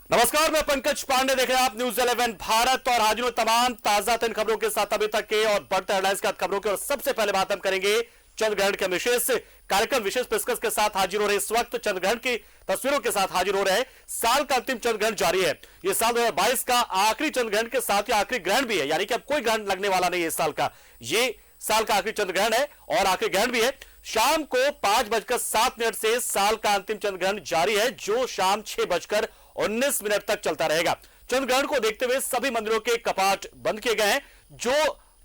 नमस्कार, मैं पंकज पांडे, देख रहे हैं आप न्यूज 11 भारत और हाजिर तमाम ताजा तीन खबरों के साथ अभी तक के और बढ़ते हेडलाइंस के खबरों के। और सबसे पहले बात हम करेंगे चंद्रग्रहण के विशेष कार्यक्रम, विशेष पेशकश के साथ हाजिर हो रहे इस वक्त चंद्रग्रहण की तस्वीरों के साथ हाजिर हो रहे हैं। साल का अंतिम चंद्रग्रहण जारी है। यह साल 2022 का आखिरी चंद्रग्रहण के साथ ही आखिरी ग्रहण भी है, यानी कि अब कोई ग्रहण लगने वाला नहीं है इस साल का। ये साल का आखिरी चंद्रग्रहण है और आखिरी ग्रहण भी है। शाम को 5:07 से साल का अंतिम चंद्रग्रहण जारी है, जो शाम 6:19 तक चलता रहेगा। चंद्रग्रहण को देखते हुए सभी मंदिरों के कपाट बंद किए गए हैं, जो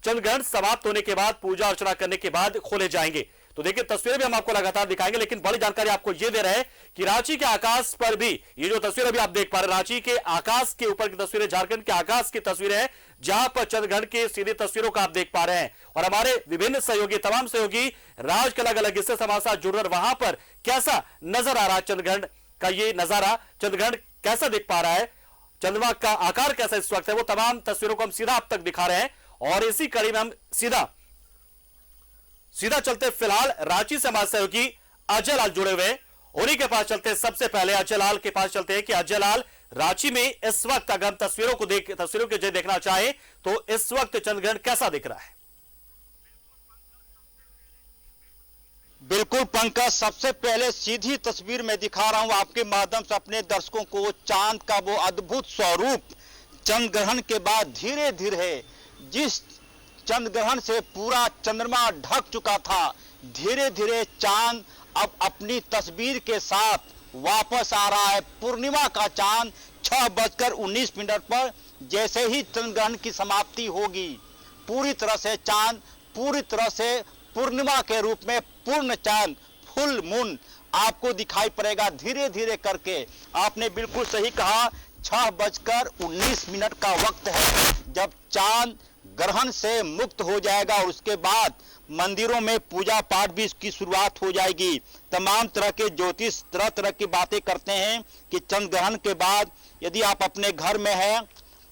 चंद्रग्रहण समाप्त होने के बाद पूजा अर्चना करने के बाद खोले जाएंगे। तो देखिए, तस्वीरें भी हम आपको लगातार दिखाएंगे, लेकिन बड़ी जानकारी आपको यह दे रहे हैं कि रांची के आकाश पर भी ये जो तस्वीर अभी आप देख पा रहे हैं, रांची के आकाश के ऊपर की तस्वीरें, झारखंड के आकाश की तस्वीरें हैं, जहां पर चंद्रग्रहण की सीधी तस्वीरों को आप देख पा रहे हैं। और हमारे विभिन्न सहयोगी, तमाम सहयोगी राज्य के अलग अलग हिस्से से हमारे साथ जुड़ रहे, वहां पर कैसा नजर आ रहा है चंद्रग्रहण का ये नजारा, चंद्रग्रहण कैसा दिख पा रहा है, चंद्रमा का आकार कैसा इस वक्त है, वो तमाम तस्वीरों को हम सीधा आप तक दिखा रहे हैं। और इसी कड़ी में हम सीधा चलते फिलहाल रांची से हमारे सहयोगी अजय लाल जुड़े हुए, उन्हीं के पास चलते। सबसे पहले अजय लाल के पास चलते हैं कि अजय लाल, रांची में इस वक्त अगर हम तस्वीरों के जरिए देखना चाहें तो इस वक्त चंद्रग्रहण कैसा दिख रहा है? बिल्कुल पंकज, सबसे पहले सीधी तस्वीर में दिखा रहा हूं आपके माध्यम से अपने दर्शकों को चांद का वो अद्भुत स्वरूप। चंद्रग्रहण के बाद धीरे धीरे जिस चंद्रग्रहण से पूरा चंद्रमा ढक चुका था, धीरे धीरे चांद अब अपनी तस्वीर के साथ वापस आ रहा है। पूर्णिमा का चांद 6:19 पर जैसे ही चंद्रग्रहण की समाप्ति होगी, पूरी तरह से चांद पूरी तरह से पूर्णिमा के रूप में पूर्ण चांद, फुल मून आपको दिखाई पड़ेगा धीरे धीरे करके। आपने बिल्कुल सही कहा, 6:19 का वक्त है जब चांद ग्रहण से मुक्त हो जाएगा और उसके बाद मंदिरों में पूजा पाठ भी इसकी शुरुआत हो जाएगी। तमाम तरह के ज्योतिष तरह तरह की बातें करते हैं कि चंद्र ग्रहण के बाद यदि आप अपने घर में हैं,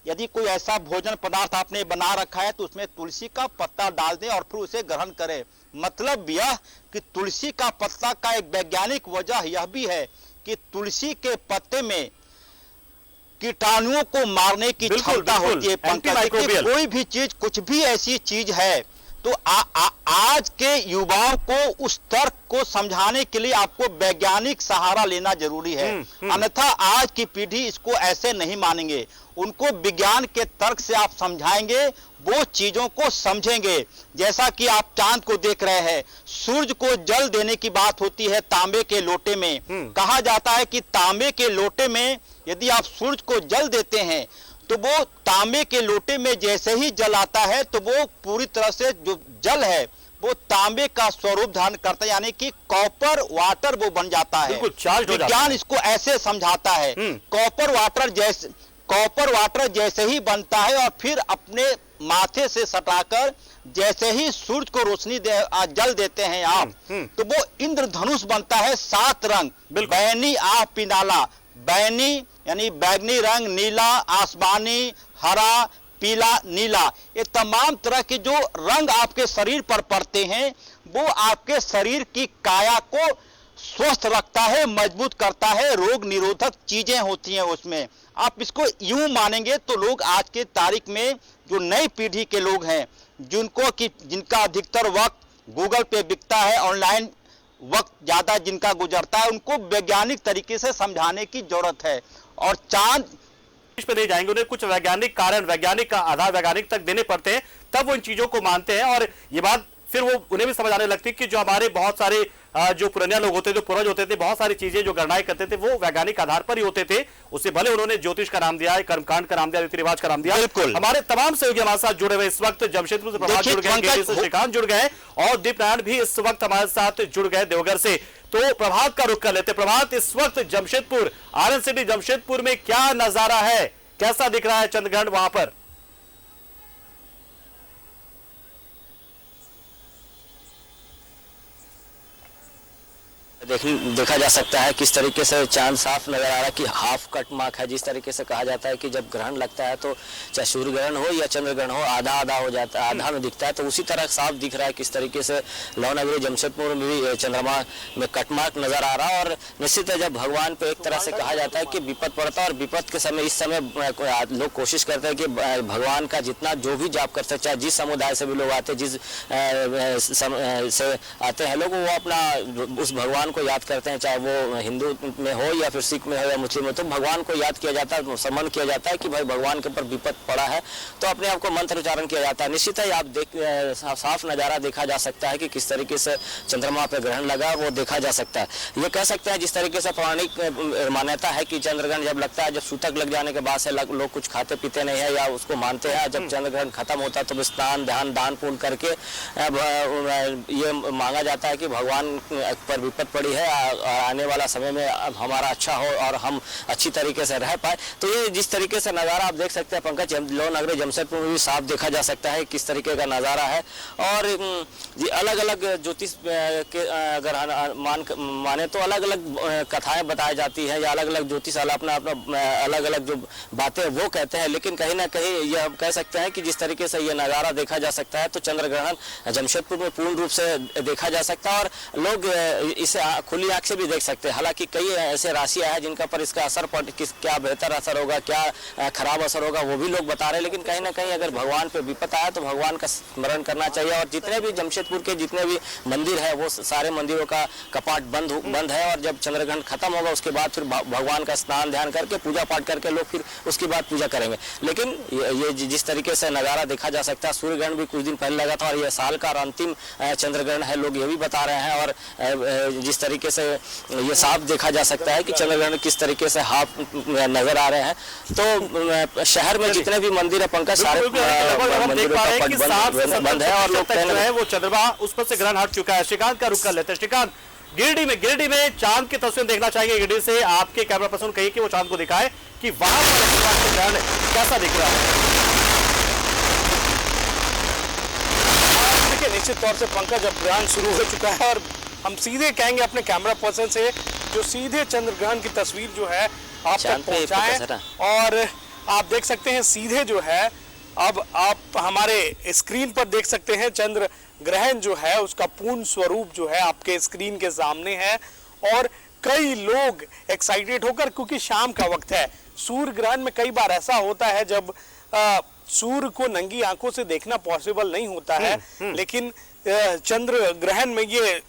यदि कोई ऐसा भोजन पदार्थ आपने बना रखा है तो उसमें तुलसी का पत्ता डाल दें और फिर उसे ग्रहण करें। मतलब यह कि तुलसी का पत्ता का एक वैज्ञानिक वजह यह भी है कि तुलसी के पत्ते में कीटाणुओं को मारने की क्षमता होती है। कोई भी चीज, कुछ भी ऐसी चीज है तो आज के युवाओं को उस तर्क को समझाने के लिए आपको वैज्ञानिक सहारा लेना जरूरी है। अन्यथा आज की पीढ़ी इसको ऐसे नहीं मानेंगे। उनको विज्ञान के तर्क से आप समझाएंगे, वो चीजों को समझेंगे। जैसा कि आप चांद को देख रहे हैं, सूर्य को जल देने की बात होती है तांबे के लोटे में। कहा जाता है कि तांबे के लोटे में यदि आप सूर्य को जल देते हैं तो वो तांबे के लोटे में जैसे ही जल आता है तो वो पूरी तरह से जो जल है वो तांबे का स्वरूप धारण करता है, यानी कि कॉपर वाटर वो बन जाता है। विज्ञान इसको ऐसे समझाता है। कॉपर वाटर जैसे ही बनता है और फिर अपने माथे से सटाकर जैसे ही सूर्य को रोशनी जल देते हैं आप, तो वो इंद्रधनुष बनता है। 7 रंग, बैनी आ पिनाला, बैनी यानी बैगनी रंग, नीला आसमानी, हरा, पीला, नीला, ये तमाम तरह के जो रंग आपके शरीर पर पड़ते हैं वो आपके शरीर की काया को स्वस्थ रखता है, मजबूत करता है, रोग निरोधक चीजें होती हैं उसमें। आप इसको यूं मानेंगे तो लोग आज के तारीख में जो नई पीढ़ी के लोग हैं, जिनका अधिकतर वक्त गूगल पे बिकता है, ऑनलाइन वक्त ज्यादा जिनका गुजरता है, उनको वैज्ञानिक तरीके से समझाने की जरूरत है। और चांद पे नहीं जाएंगे, उन्हें कुछ वैज्ञानिक कारण, वैज्ञानिक आधार वैज्ञानिक तक देने पड़ते हैं, तब वो इन चीजों को मानते हैं। और ये बात फिर वो उन्हें भी समझ आने लगती है कि जो हमारे बहुत सारे जो पुराने लोग होते थे, जो पूर्वज होते थे, बहुत सारी चीजें जो गणनाएं करते थे वो वैज्ञानिक आधार पर ही होते थे। उसे भले उन्होंने ज्योतिष का नाम दिया है, कर्मकांड का नाम दिया, रीति रिवाज का नाम दिया। हमारे तमाम सहयोगी हमारे साथ जुड़े हुए इस वक्त जमशेदपुर से प्रभात जुड़ गए, श्रीकांत जुड़ गए और दीपनारायण भी इस वक्त हमारे साथ जुड़ गए देवघर से। तो प्रभात का रुख कर लेते। प्रभात, इस वक्त जमशेदपुर, आनंद सिटी जमशेदपुर में क्या नजारा है, कैसा दिख रहा है चंद्रग्रहण वहां पर? देखा जा सकता है किस तरीके से चांद साफ नजर आ रहा है कि हाफ कट मार्क है। जिस तरीके से कहा जाता है कि जब ग्रहण लगता है तो चाहे सूर्य ग्रहण हो या चंद्र ग्रहण हो आधा आधा हो जाता है, आधा में दिखता है, तो उसी तरह साफ दिख रहा है किस तरीके से लौनगरी जमशेदपुर में भी चंद्रमा में कट मार्क नजर आ रहा है। और निश्चित है जब भगवान पे एक तरह से कहा जाता है कि विपद पड़ता है और विपद के समय इस समय लोग कोशिश करते हैं कि भगवान का जितना जो भी जाप कर सकते, चाहे जिस समुदाय से भी लोग आते, जिस से आते हैं लोग, वो अपना उस भगवान को याद करते हैं, चाहे वो हिंदू में हो या फिर सिख में हो या मुस्लिम में, तो भगवान को याद किया जाता है, सम्मान किया जाता है कि भाई भगवान के ऊपर विपद पड़ा है, तो अपने आप को मंत्र उच्चारण किया जाता है। निश्चित है आप साफ नज़ारा देखा जा सकता है कि किस तरीके से चंद्रमा पे ग्रहण लगा, वो देखा जा सकता है। ये कह सकते हैं जिस तरीके से पौराणिक मान्यता है कि चंद्रग्रहण जब लगता है, जब सूतक लग जाने के बाद से लोग कुछ खाते पीते नहीं है या उसको मानते हैं, जब चंद्रग्रहण खत्म होता है तो स्नान ध्यान दान पुण्य करके ये मांगा जाता है कि भगवान पर विपद पड़ी है, आने वाला समय में हमारा अच्छा हो और हम अच्छी तरीके से रह पाए। तो ये जिस तरीके से नज़ारा आप देख सकते हैं पंकज, लौनगरी जमशेदपुर में भी साफ देखा जा सकता है किस तरीके का नज़ारा है। और ये अलग अलग ज्योतिष के अगर माने तो अलग अलग कथाएं बताई जाती है या अलग अलग ज्योतिष अपना अलग अलग जो बातें वो कहते हैं, लेकिन कहीं ना कहीं ये हम कह सकते हैं कि जिस तरीके से ये नज़ारा देखा जा सकता है तो चंद्र ग्रहण जमशेदपुर में पूर्ण रूप से देखा जा सकता है और लोग इसे खुली आंख से भी देख सकते हैं। हालांकि कई ऐसे राशियां हैं जिनका पर इसका असर क्या बेहतर असर होगा, क्या खराब असर होगा, वो भी लोग बता रहे हैं, लेकिन कहीं ना कहीं अगर भगवान पे विपद आया तो भगवान का स्मरण करना चाहिए। और जितने भी जमशेदपुर के जितने भी मंदिर है वो सारे मंदिरों का कपाट बंद है और जब चंद्रग्रहण खत्म होगा उसके बाद फिर भगवान का स्नान ध्यान करके पूजा पाठ करके लोग फिर उसके बाद पूजा करेंगे। लेकिन ये जिस तरीके से नज़ारा देखा जा सकता है, सूर्य ग्रहण भी कुछ दिन पहले लगा था और यह साल का अंतिम चंद्रग्रहण है, लोग ये भी बता रहे हैं। और जिस तरीके से ये साफ देखा जा सकता है कि चंद्रग्रहण किस तरीके से हाफ नजर आ रहे हैं, तो शहर में जितने भी मंदिर है पंकज सारे मंदिरों का पट बंद है और लोग वो चंद्रमा उस पर से ग्रहण हट चुका है। श्रीकांत का रुख कर लेते हैं। श्रीकांत, गिरिडीह में चांद की तस्वीर देखना चाहिए। गिरिडीह से आपके कैमरा पर्सन कहिए कि वो चांद को दिखाए कि वहां पर ग्रहण कैसा दिख रहा है। देखिए निश्चित तौर से पंकज अब ग्रहण शुरू हो चुका है और हम सीधे कहेंगे अपने कैमरा पर्सन से जो सीधे चंद्र ग्रहण की तस्वीर जो है आप तक पहुंचाएं। और आप देख सकते हैं सीधे जो है अब आप हमारे स्क्रीन पर देख सकते हैं चंद्र ग्रहण जो है उसका पूर्ण स्वरूप जो है आपके स्क्रीन के सामने है। और कई लोग एक्साइटेड होकर, क्योंकि शाम का वक्त है, सूर्य ग्रहण में कई बार ऐसा होता है जब सूर्य को नंगी आंखों से देखना पॉसिबल नहीं होता है, लेकिन चंद्र ग्रहण में ये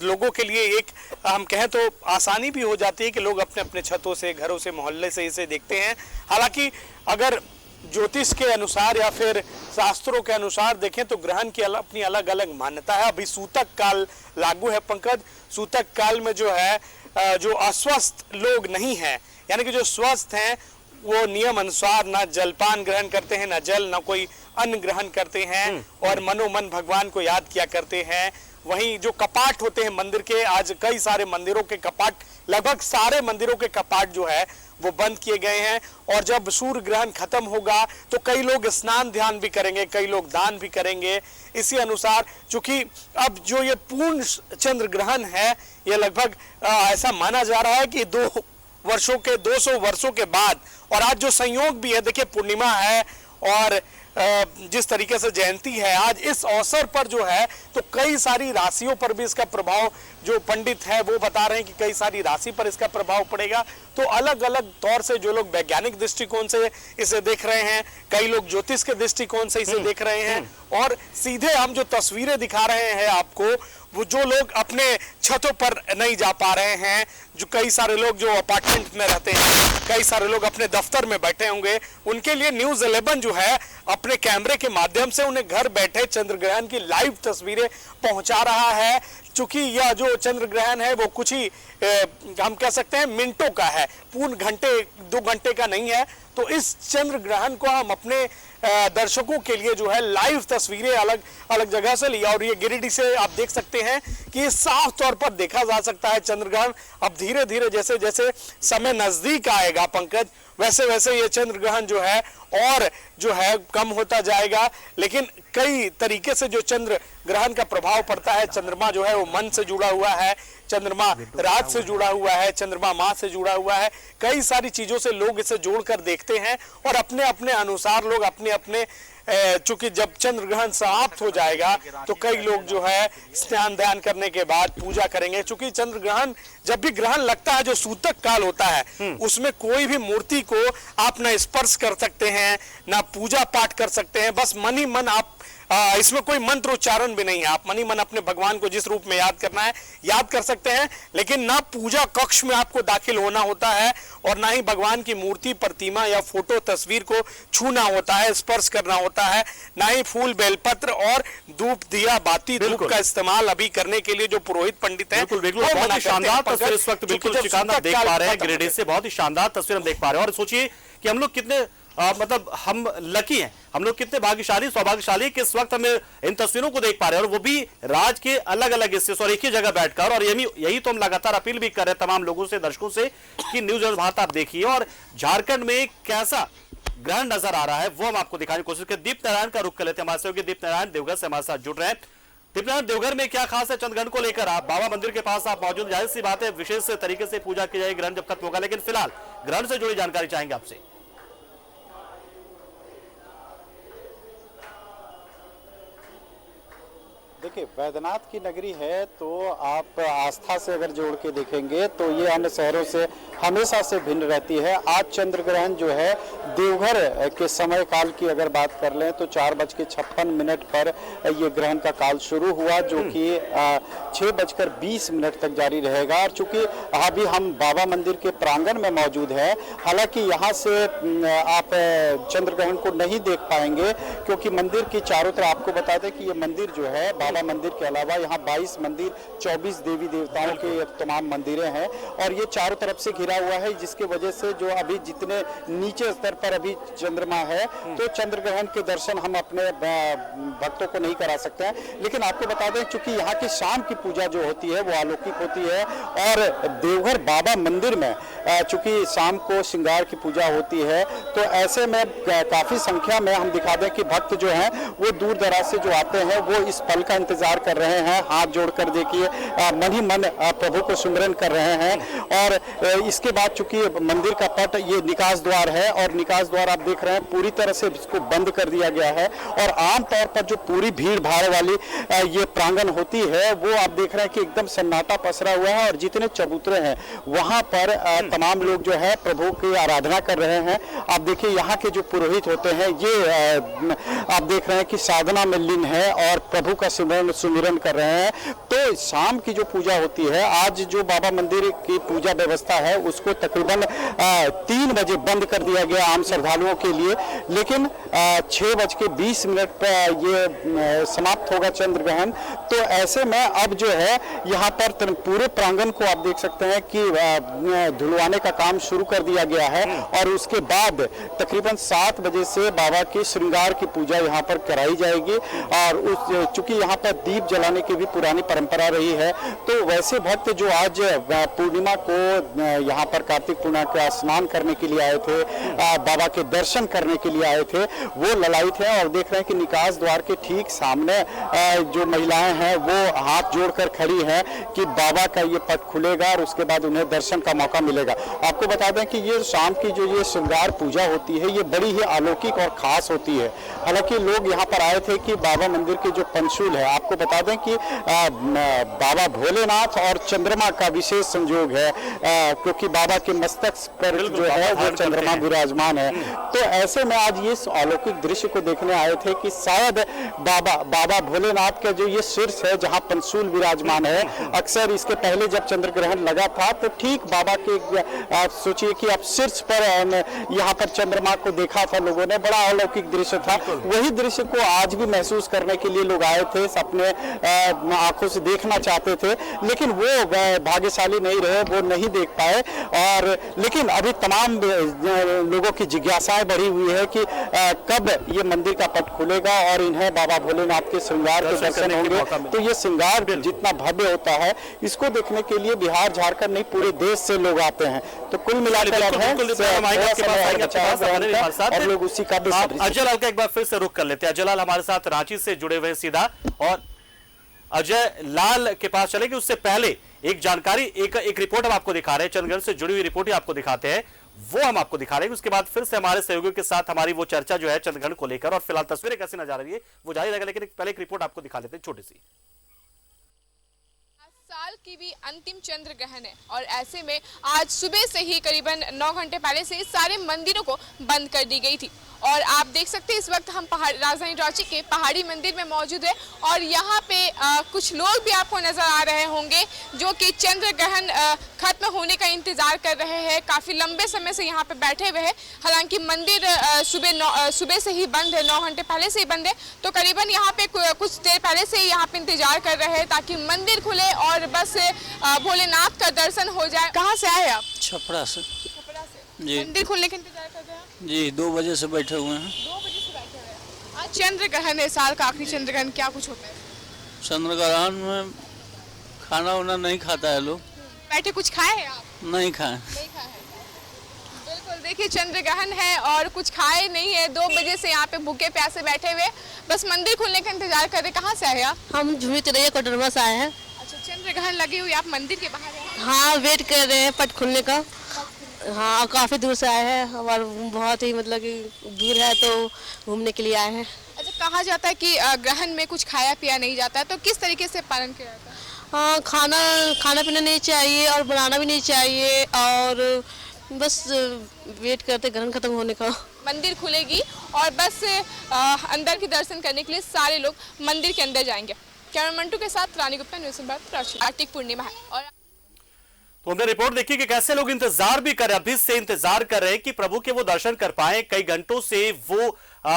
लोगों के लिए एक हम कहें तो आसानी भी हो जाती है कि लोग अपने अपने छतों से, घरों से, मोहल्ले से इसे देखते हैं। हालांकि अगर ज्योतिष के अनुसार या फिर शास्त्रों के अनुसार देखें तो ग्रहण की अपनी अलग अलग मान्यता है। अभी सूतक काल लागू है पंकज। सूतक काल में जो है जो अस्वस्थ लोग नहीं हैं, यानी कि जो स्वस्थ हैं वो नियम अनुसार ना जलपान ग्रहण करते हैं, ना जल, ना कोई अन्न ग्रहण करते हैं और मनोमन भगवान को याद किया करते हैं। वहीं जो कपाट होते हैं मंदिर के, आज कई सारे मंदिरों के कपाट, लगभग सारे मंदिरों के कपाट जो है वो बंद किए गए हैं। और जब सूर्य ग्रहण खत्म होगा तो कई लोग स्नान ध्यान भी करेंगे, कई लोग दान भी करेंगे। इसी अनुसार चूंकि अब जो ये पूर्ण चंद्र ग्रहण है ये लगभग ऐसा माना जा रहा है कि 200 वर्षों के बाद, और आज जो संयोग भी है, देखिए पूर्णिमा है और जिस तरीके से जयंती है आज, इस अवसर पर जो है तो कई सारी राशियों पर भी इसका प्रभाव, जो पंडित है वो बता रहे हैं कि कई सारी राशि पर इसका प्रभाव पड़ेगा। तो अलग अलग तौर से जो लोग वैज्ञानिक दृष्टिकोण से इसे देख रहे हैं, कई लोग ज्योतिष के दृष्टिकोण से इसे देख रहे हैं। और सीधे हम जो तस्वीरें दिखा रहे हैं आपको, वो जो लोग अपने छतों पर नहीं जा पा रहे हैं, जो कई सारे लोग जो अपार्टमेंट में रहते हैं, कई सारे लोग अपने दफ्तर में बैठे होंगे, उनके लिए न्यूज़ 11 जो है अपने कैमरे के माध्यम से उन्हें घर बैठे चंद्र ग्रहण की लाइव तस्वीरें पहुंचा रहा है। चूंकि यह जो चंद्र ग्रहण है वो कुछ ही हम कह सकते हैं मिनटों का है, पूर्ण घंटे 2 घंटे का नहीं है। तो इस चंद्र ग्रहण को हम अपने दर्शकों के लिए जो है लाइव तस्वीरें अलग अलग जगह से लिया। और ये गिरिडीह से आप देख सकते हैं कि साफ तौर पर देखा जा सकता है चंद्र ग्रहण। अब धीरे धीरे जैसे जैसे समय नजदीक आएगा पंकज, वैसे वैसे ये चंद्र ग्रहण जो है और जो है कम होता जाएगा। लेकिन कई तरीके से जो चंद्र ग्रहण का प्रभाव पड़ता है, चंद्रमा जो है वो मन से जुड़ा हुआ है, चंद्रमा रात से जुड़ा हुआ है, चंद्रमा माँ से जुड़ा हुआ है, कई सारी चीजों से लोग इसे जोड़कर देखते हैं और अपने अपने अनुसार लोग अपने अपने चूंकि जब चंद्र ग्रहण समाप्त हो जाएगा तो कई लोग जो है स्नान ध्यान करने के बाद पूजा करेंगे। चूंकि चंद्र ग्रहण जब भी ग्रहण लगता है, जो सूतक काल होता है, उसमें कोई भी मूर्ति को आप ना स्पर्श कर सकते हैं, ना पूजा पाठ कर सकते हैं, बस मन ही मन आप इसमें कोई मंत्र उच्चारण भी नहीं है, आप मन ही मन अपने भगवान को जिस रूप में याद करना है याद कर सकते हैं, लेकिन ना पूजा कक्ष में आपको दाखिल होना होता है और ना ही भगवान की मूर्ति, प्रतिमा या फोटो तस्वीर को छूना होता है, स्पर्श करना होता है, ना ही फूल बेलपत्र और धूप दिया बाती धूप का इस्तेमाल अभी करने के लिए जो पुरोहित पंडित हैं बहुत ही शानदार तस्वीर इस वक्त बिल्कुल शिकांत देख पा रहे हैं गिरिडीह से, बहुत ही शानदार तस्वीर हम देख पा रहे हैं। और सोचिए कि हम लोग कितने मतलब हम लकी हैं, हम लोग कितने भाग्यशाली सौभाग्यशाली कि इस वक्त हमें इन तस्वीरों को देख पा रहे हैं, और वो भी राज्य के अलग अलग हिस्से से और एक ही जगह बैठकर। और यही तो हम लगातार अपील भी कर रहे हैं तमाम लोगों से, दर्शकों से, कि न्यूज भारत आप देखिए और झारखंड में कैसा ग्रहण नजर आ रहा है वो हम आपको दिखाने की कोशिश करें। दीप नारायण का रुख कर लेते हैं, हमारे सहयोगी दीप नारायण देवघर से हमारे साथ जुड़ रहे हैं। दीप नारायण, देवघर में क्या खास है चंद्रग्रहण को लेकर? आप बाबा मंदिर के पास आप मौजूद, जाहिर सी बात है विशेष तरीके से पूजा की जाएगी ग्रहण जब खत्म होगा, लेकिन फिलहाल ग्रहण से जुड़ी जानकारी चाहेंगे आपसे। देखिए, बैद्यनाथ की नगरी है तो आप आस्था से अगर जोड़ के देखेंगे तो ये अन्य शहरों से हमेशा से भिन्न रहती है। आज चंद्र ग्रहण जो है देवघर के समय काल की अगर बात कर लें तो 4:56 पर ये ग्रहण का काल शुरू हुआ, जो कि 6:20 तक जारी रहेगा। और चूंकि अभी हम बाबा मंदिर के प्रांगण में मौजूद हैं, हालांकि यहाँ से आप चंद्र ग्रहण को नहीं देख पाएंगे क्योंकि मंदिर की चारों तरफ, आपको बता दें कि ये मंदिर जो है बाबा मंदिर के अलावा यहाँ 22 मंदिर, 24 देवी देवताओं के तमाम मंदिरें हैं और ये चारों तरफ से घिरा हुआ है, जिसके वजह से जो अभी जितने नीचे स्तर पर अभी चंद्रमा है तो चंद्र ग्रहण के दर्शन हम अपने भक्तों को नहीं करा सकते हैं। लेकिन आपको बता दें चूंकि यहाँ की शाम की पूजा जो होती है वो अलौकिक होती है और देवघर बाबा मंदिर में चूंकि शाम को श्रृंगार की पूजा होती है, तो ऐसे में काफी संख्या में हम दिखा दें कि भक्त जो हैं वो दूर दराज से जो आते हैं वो इस पल का इंतजार कर रहे हैं। हाथ जोड़कर देखिए, मन ही मन प्रभु को सुमिरन कर रहे हैं। और इसके बाद चूंकि मंदिर का पट ये निकास द्वार है और निकास द्वार आप देख रहे हैं पूरी तरह से इसको बंद कर दिया गया है और आमतौर पर जो पूरी भीड़ भाड़ वाली ये प्रांगण होती है वो आप देख रहे हैं कि एकदम सन्नाटा पसरा हुआ है और जितने चबूतरे हैं वहां पर तमाम लोग जो है प्रभु की आराधना कर रहे हैं। आप देखिए यहाँ के जो पुरोहित होते हैं ये आप देख रहे हैं कि साधना में लीन है और प्रभु का सुमिरन कर रहे हैं। तो शाम की जो पूजा होती है, आज जो बाबा मंदिर की पूजा व्यवस्था है उसको तकरीबन 3 बजे बंद कर दिया गया आम श्रद्धालुओं के लिए, लेकिन 6:20 पर ये समाप्त होगा चंद्र ग्रहण। तो ऐसे में अब जो है यहाँ पर पूरे प्रांगण को आप देख सकते हैं कि धुलवाने का काम शुरू कर दिया गया है और उसके बाद तकरीबन 7 बजे से बाबा की श्रृंगार की पूजा यहाँ पर कराई जाएगी। और चूंकि यहाँ पर दीप जलाने की भी पुरानी परंपरा रही है, तो वैसे भक्त जो आज पूर्णिमा को यहाँ पर कार्तिक पूर्णिमा का स्नान करने के लिए आए थे, बाबा के दर्शन करने के लिए आए थे, वो ललायित हैं और देख रहे हैं कि निकास द्वार के ठीक सामने जो महिलाएं हैं वो हाथ जोड़कर खड़ी हैं कि बाबा का ये पट खुलेगा और उसके बाद उन्हें दर्शन का मौका मिलेगा। आपको बता दें कि ये शाम की जो ये श्रृंगार पूजा होती है ये बड़ी ही अलौकिक और खास होती है। हालांकि लोग यहाँ पर आए थे कि बाबा मंदिर के जो पंचूल है, आपको बता दें कि बाबा भोलेनाथ और चंद्रमा का विशेष संयोग है क्योंकि बाबा के मस्तक पर जो है वो चंद्रमा विराजमान है। तो ऐसे में आज ये अलौकिक दृश्य को देखने आए थे कि शायद बाबा भोलेनाथ का जो ये शीर्ष है जहाँ पंचूल विराजमान है, अक्सर इसके पहले जब चंद्र ग्रहण लगा था तो ठीक बाबा के आप सोचिए कि आप शीर्ष पर यहाँ पर चंद्रमा को देखा था लोगों ने, बड़ा अलौकिक दृश्य था। वही दृश्य को आज भी महसूस करने के लिए लोग आए थे, अपने आंखों से देखना चाहते थे, लेकिन वो भाग्यशाली नहीं रहे, वो नहीं देख पाए। और लेकिन अभी तमाम लोगों की जिज्ञासाएं बढ़ी हुई है कि कब ये मंदिर का पट खुलेगा और इन्हें बाबा भोलेनाथ के श्रृंगार के दर्शन होंगे। तो ये श्रृंगार जितना भव्य होता है इसको देखने के लिए बिहार झारखंड नहीं पूरे देश से लोग आते हैं। तो कुल मिलाकर और लोग उसी का अजय लाल का एक बार फिर से रुख कर लेते हैं। अजय लाल हमारे साथ रांची से जुड़े हुए सीधा, और अजय लाल के पास चलेंगे। उससे पहले एक जानकारी, एक रिपोर्ट हम आपको दिखा रहे हैं, चंद्रग्रहण से जुड़ी हुई रिपोर्ट ही आपको दिखाते हैं, वो हम आपको दिखा रहे हैं। उसके बाद फिर से हमारे सहयोगियों के साथ हमारी वो चर्चा जो है चंद्रग्रहण को लेकर, और फिलहाल तस्वीरें कैसी नजर आ रही है वो जारी रहेगा, लेकिन पहले एक रिपोर्ट आपको दिखा देते हैं छोटी सी। साल की भी अंतिम चंद्र ग्रहण है और ऐसे में आज सुबह से ही करीबन 9 घंटे पहले से सारे मंदिरों को बंद कर दी गई थी। और आप देख सकते हैं इस वक्त हम राजधानी रांची के पहाड़ी मंदिर में मौजूद है और यहाँ पे कुछ लोग भी आपको नजर आ रहे होंगे जो कि चंद्र ग्रहण खत्म होने का इंतजार कर रहे हैं। काफी लंबे समय से यहाँ पे बैठे हुए हैं। हालांकि मंदिर सुबह से ही बंद है, 9 घंटे पहले से ही बंद है, तो करीबन यहाँ पे कुछ देर पहले से ही यहाँ पे इंतजार कर रहे हैं ताकि मंदिर खुले और बस भोलेनाथ का दर्शन हो जाए। कहाँ से आए आप? छपरा से जी। मंदिर खुलने का इंतजार कर रहे हैं जी, 2 बजे से बैठे हुए हैं। 2 बजे से बैठे हुए हैं। आज चंद्र ग्रहण है, साल का आखिरी चंद्र ग्रहण, क्या कुछ होता है? चंद्र ग्रहण में खाना वाना नहीं खाता है लोग। बैठे कुछ खाए हैं आप? नहीं खाए। नहीं खाए हैं। बिल्कुल, देखिए चंद्र ग्रहण है और कुछ खाए नहीं है। 2 बजे से यहाँ पे भूखे प्यासे बैठे हुए, बस मंदिर खुलने का इंतजार कर रहे। कहाँ से आए आप? हम झूमी तिरैया कोडरमा से आए हैं। अच्छा, चंद्र ग्रहण लगी हुई, आप मंदिर के बाहर हैं? हाँ, वेट कर रहे हैं पट खुलने का। हाँ, काफ़ी दूर से आए हैं और बहुत ही मतलब कि दूर है तो घूमने के लिए आए हैं। अच्छा, कहा जाता है कि ग्रहण में कुछ खाया पिया नहीं जाता है, तो किस तरीके से पालन किया जाता है? हाँ, खाना पीना नहीं चाहिए और बनाना भी नहीं चाहिए और बस वेट करते ग्रहण खत्म होने का। मंदिर खुलेगी और बस अंदर के दर्शन करने के लिए सारे लोग मंदिर के अंदर जाएंगे। कैमरा मंटू के साथ रानी गुप्ता, न्यूज़ भारत, रांची। कार्तिक पूर्णिमा है और तो हमने रिपोर्ट देखी कि कैसे लोग इंतजार भी कर रहे हैं, अभी से इंतजार कर रहे हैं कि प्रभु के वो दर्शन कर पाए। कई घंटों से वो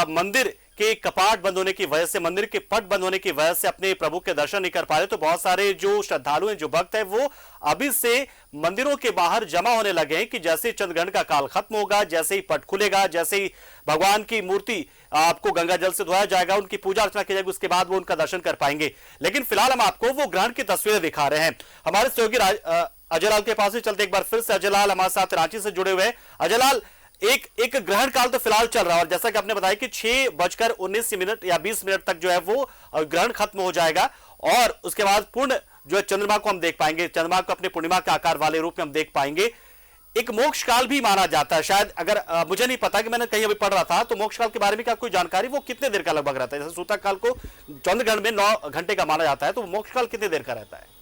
मंदिर के कपाट बंद होने की वजह से, मंदिर के पट बंद होने की वजह से अपने प्रभु के दर्शन नहीं कर पा रहे। तो बहुत सारे जो श्रद्धालु हैं, जो भक्त हैं, वो अभी से मंदिरों के बाहर जमा होने लगे हैं कि जैसे चंद्रग्रहण का काल खत्म होगा, जैसे ही पट खुलेगा, जैसे ही भगवान की मूर्ति आपको गंगा जल से धोया जाएगा, उनकी पूजा अर्चना की जाएगी, उसके बाद वो उनका दर्शन कर पाएंगे। लेकिन फिलहाल हम आपको वो ग्रहण की तस्वीरें दिखा रहे हैं। हमारे सहयोगी अजय लाल के पास ही चलते एक बार फिर से। अजय लाल हमारे साथ रांची से जुड़े हुए। अजय लाल, एक ग्रहण काल तो फिलहाल चल रहा है और जैसा कि आपने बताया कि 6:19 या 20 मिनट तक जो है वो ग्रहण खत्म हो जाएगा और उसके बाद पूर्ण जो है चंद्रमा को हम देख पाएंगे, चंद्रमा को अपने पूर्णिमा के आकार वाले रूप में हम देख पाएंगे। एक मोक्ष काल भी माना जाता है शायद, अगर मुझे नहीं पता कि मैंने कहीं अभी पढ़ रहा था, तो मोक्ष काल के बारे में क्या कोई जानकारी, वो कितने देर का लगभग रहता है? जैसे सूतक काल को चंद्रग्रहण में 9 घंटे का माना जाता है, तो मोक्ष काल कितने देर का रहता है?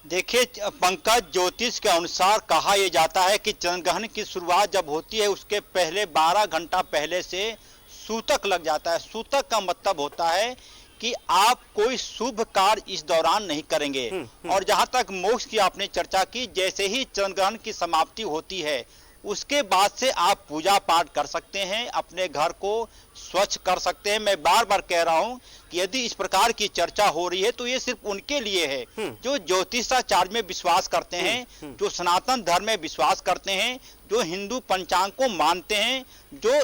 देखिए पंकज, ज्योतिष के अनुसार कहा यह जाता है कि चंद्रग्रहण की शुरुआत जब होती है उसके पहले 12 घंटा पहले से सूतक लग जाता है। सूतक का मतलब होता है कि आप कोई शुभ कार्य इस दौरान नहीं करेंगे। और जहां तक मोक्ष की आपने चर्चा की, जैसे ही चंद्रग्रहण की समाप्ति होती है उसके बाद से आप पूजा पाठ कर सकते हैं, अपने घर को स्वच्छ कर सकते हैं। मैं बार बार कह रहा हूं कि यदि इस प्रकार की चर्चा हो रही है तो ये सिर्फ उनके लिए है जो ज्योतिषाचार्य में विश्वास करते हैं, जो सनातन धर्म में विश्वास करते हैं, जो हिंदू पंचांग को मानते हैं, जो